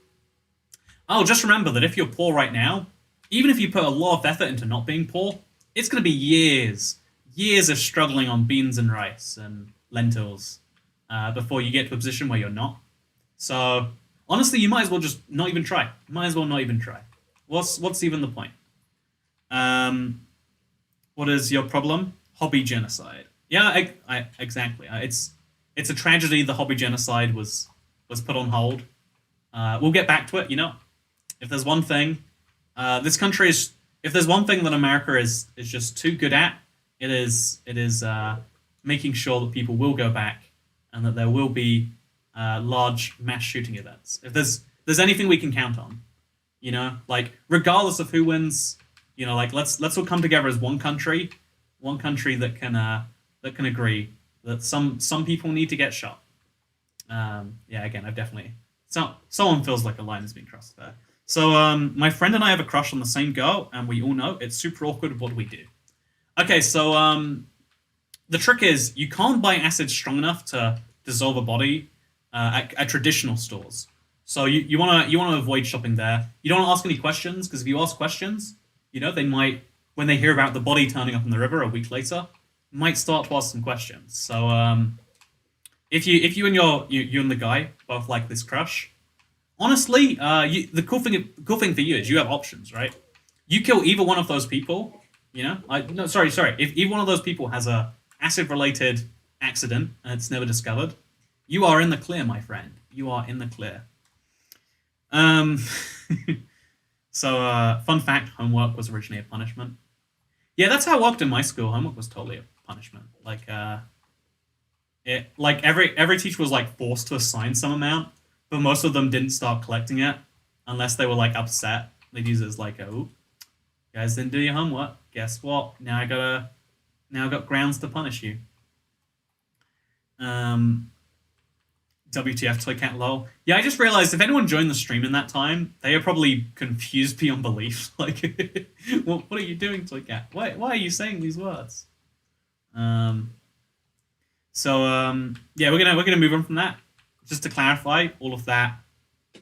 Oh, just remember that if you're poor right now, even if you put a lot of effort into not being poor, it's going to be years of struggling on beans and rice and lentils before you get to a position where you're not. So honestly, you might as well just not even try. Might as well not even try. What's even the point? What is your problem? Hobby genocide. Yeah, exactly. It's a tragedy. The hobby genocide was put on hold. We'll get back to it. If there's one thing, this country is. If there's one thing that America is just too good at, it is making sure that people will go back and that there will be large mass shooting events. If there's anything we can count on, like regardless of who wins, like let's all come together as one country that can agree that some people need to get shot. Yeah, again, I've definitely someone feels like a line has been crossed there. So my friend and I have a crush on the same girl, and we all know it's super awkward. What do we do? Okay, so the trick is you can't buy acid strong enough to dissolve a body at traditional stores. So you wanna avoid shopping there. You don't want to ask any questions because if you ask questions, they might, when they hear about the body turning up in the river a week later, might start to ask some questions. So if you and you and the guy both like this crush, honestly, the cool thing for you is you have options, right? You kill either one of those people. No, sorry. If either one of those people has a acid-related accident and it's never discovered, you are in the clear, my friend. You are in the clear. So, fun fact: homework was originally a punishment. Yeah, that's how it worked in my school. Homework was totally a punishment. Every teacher was like forced to assign some amount, but most of them didn't start collecting it unless they were like upset. They'd use it as like, oh, you guys didn't do your homework. Guess what? Now I got grounds to punish you. WTF Toycat lol. Yeah, I just realized if anyone joined the stream in that time, they are probably confused beyond belief. Like, what are you doing, Toycat? Why are you saying these words? Yeah, we're gonna move on from that. Just to clarify, all of that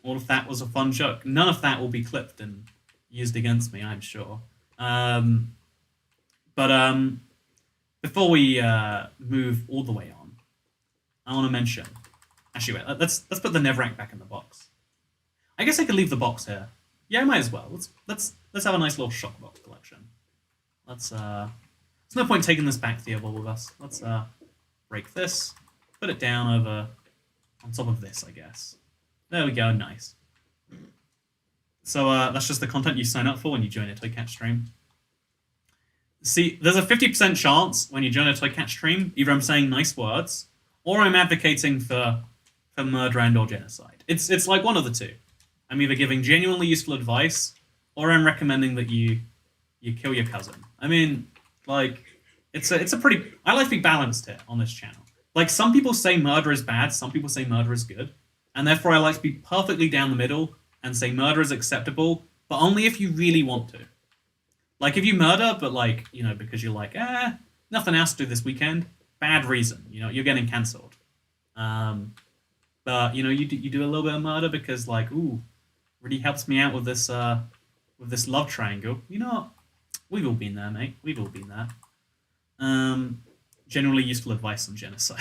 was a fun joke. None of that will be clipped and used against me, I'm sure. Before we move all the way on, I want to mention. Actually, wait. Let's put the Nevrank back in the box. I guess I could leave the box here. Yeah, I might as well. Let's have a nice little shock box collection. There's no point taking this back to the oval with us. Let's break this, put it down over on top of this, I guess. There we go. Nice. So that's just the content you sign up for when you join a Toycat stream. See, there's a 50% chance when you join a Toycat stream, either I'm saying nice words, or I'm advocating for murder and or genocide. It's like one of the two. I'm either giving genuinely useful advice, or I'm recommending that you kill your cousin. I mean, like, it's a pretty. I like to be balanced here on this channel. Like, some people say murder is bad, some people say murder is good, and therefore I like to be perfectly down the middle and say murder is acceptable, but only if you really want to. Like, if you murder, but like, because you're like, nothing else to do this weekend, bad reason. You're getting cancelled. But you do a little bit of murder because like, ooh, really helps me out with this love triangle. We've all been there, mate. We've all been there. Generally useful advice on genocide.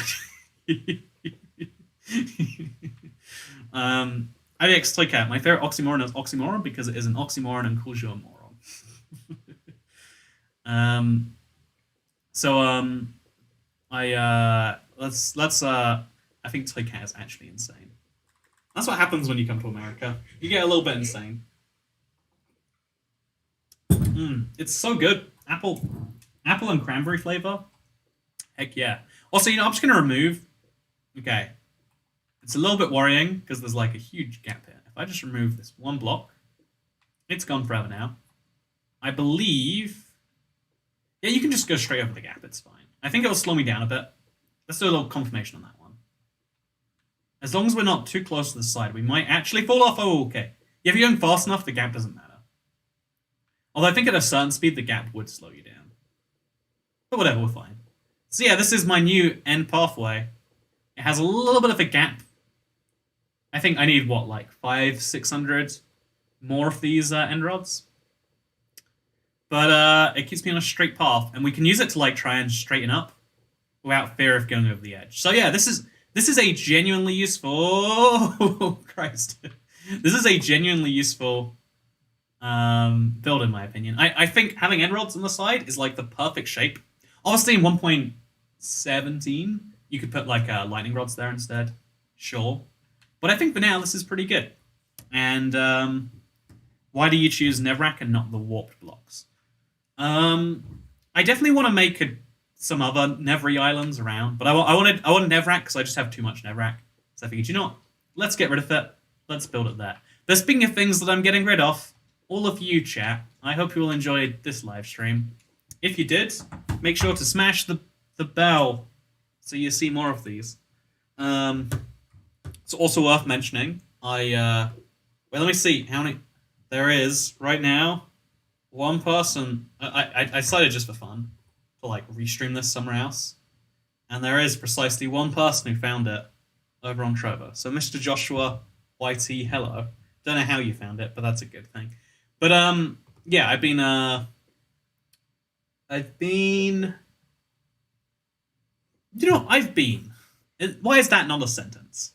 IDX Toycat, my favorite oxymoron is oxymoron because it is an oxymoron and calls you a moron. I think Toycat is actually insane. That's what happens when you come to America. You get a little bit insane. It's so good. Apple and cranberry flavor. Heck yeah. Also, I'm just gonna remove. Okay, it's a little bit worrying because there's like a huge gap here. If I just remove this one block, it's gone forever now. I believe. Yeah, you can just go straight over the gap. It's fine. I think it'll slow me down a bit. Let's do a little confirmation on that one. As long as we're not too close to the side, we might actually fall off. Oh, okay. Yeah, if you're going fast enough, the gap doesn't matter. Although I think at a certain speed, the gap would slow you down. But whatever, we're fine. So yeah, this is my new end pathway. It has a little bit of a gap. I think I need, what, like 600 more of these end rods? But it keeps me on a straight path, and we can use it to like try and straighten up without fear of going over the edge. So yeah, this is a genuinely useful. Oh, Christ, this is a genuinely useful build in my opinion. I think having end rods on the side is like the perfect shape. Obviously, in 1.17, you could put like lightning rods there instead. Sure, but I think for now this is pretty good. And why do you choose Nevrak and not the warped blocks? I definitely want to make some other Nevri islands around, but I wanted Nevrak because I just have too much Nevrak. So I figured, you know what? Let's get rid of it. Let's build it there. But speaking of things that I'm getting rid of, all of you, chat, I hope you all enjoyed this live stream. If you did, make sure to smash the bell so you see more of these. It's also worth mentioning. Well, let me see how many there is right now. One person. I decided just for fun to like restream this somewhere else, and there is precisely one person who found it over on Trovo. So, Mr. Joshua YT, hello. Don't know how you found it, but that's a good thing. But yeah, I've been. Why is that not a sentence?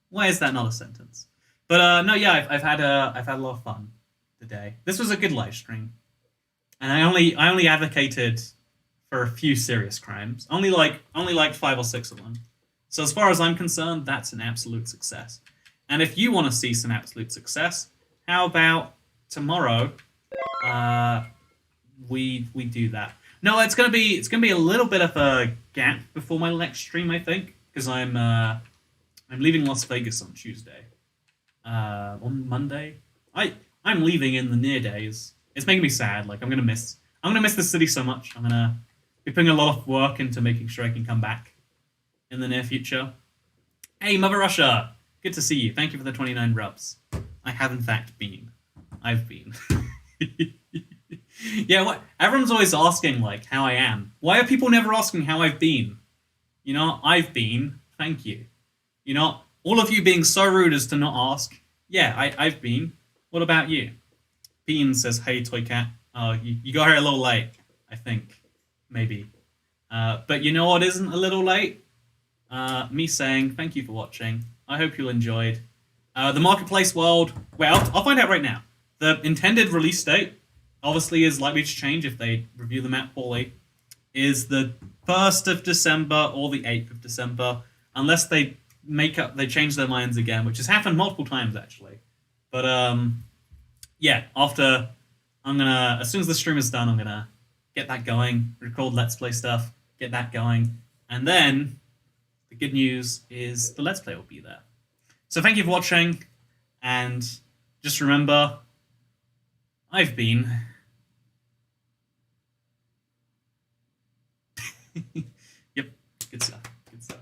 Why is that not a sentence? But no, yeah, I've had a lot of fun today. This was a good live stream, and I only advocated for a few serious crimes. Only like 5 or 6 of them. So as far as I'm concerned, that's an absolute success. And if you want to see some absolute success, how about tomorrow? We do that. No, it's gonna be a little bit of a gap before my next stream, I think, because I'm leaving Las Vegas on Tuesday. On Monday, I'm leaving in the near days. It's making me sad. Like I'm gonna miss the city so much. I'm gonna be putting a lot of work into making sure I can come back in the near future. Hey, Mother Russia, good to see you. Thank you for the 29 rubs. I have in fact been. I've been. Yeah, what? Everyone's always asking like how I am. Why are people never asking how I've been? I've been. Thank you. All of you being so rude as to not ask. Yeah, I've been. What about you? Bean says, hey, Toy Cat. Oh, you got here a little late, I think. Maybe. But you know what isn't a little late? Me saying thank you for watching. I hope you enjoyed. The Marketplace world, well, I'll find out right now. The intended release date, obviously, is likely to change if they review the map poorly, is the 1st of December or the 8th of December, unless they change their minds again, which has happened multiple times, actually. But, yeah, as soon as the stream is done, I'm gonna get that going, record Let's Play stuff, get that going, and then the good news is the Let's Play will be there. So thank you for watching, and just remember, I've been... Yep, good stuff, good stuff.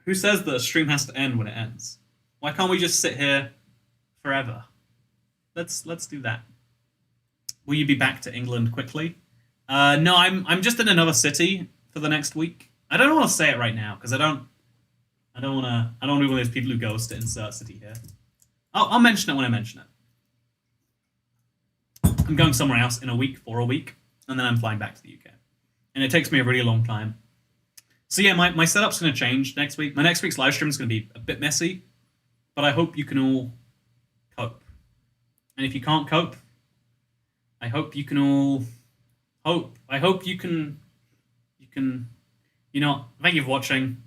Who says that a stream has to end when it ends? Why can't we just sit here forever? Let's do that. Will you be back to England quickly? No, I'm just in another city for the next week. I don't want to say it right now because I don't want to be one of those people who goes to insert city here. I'll mention it when I mention it. I'm going somewhere else for a week, and then I'm flying back to the UK. And it takes me a really long time. So yeah, my setup's going to change next week. My next week's live stream is going to be a bit messy, but I hope you can all cope. And if you can't cope, I hope you can all hope. I hope you can, thank you for watching.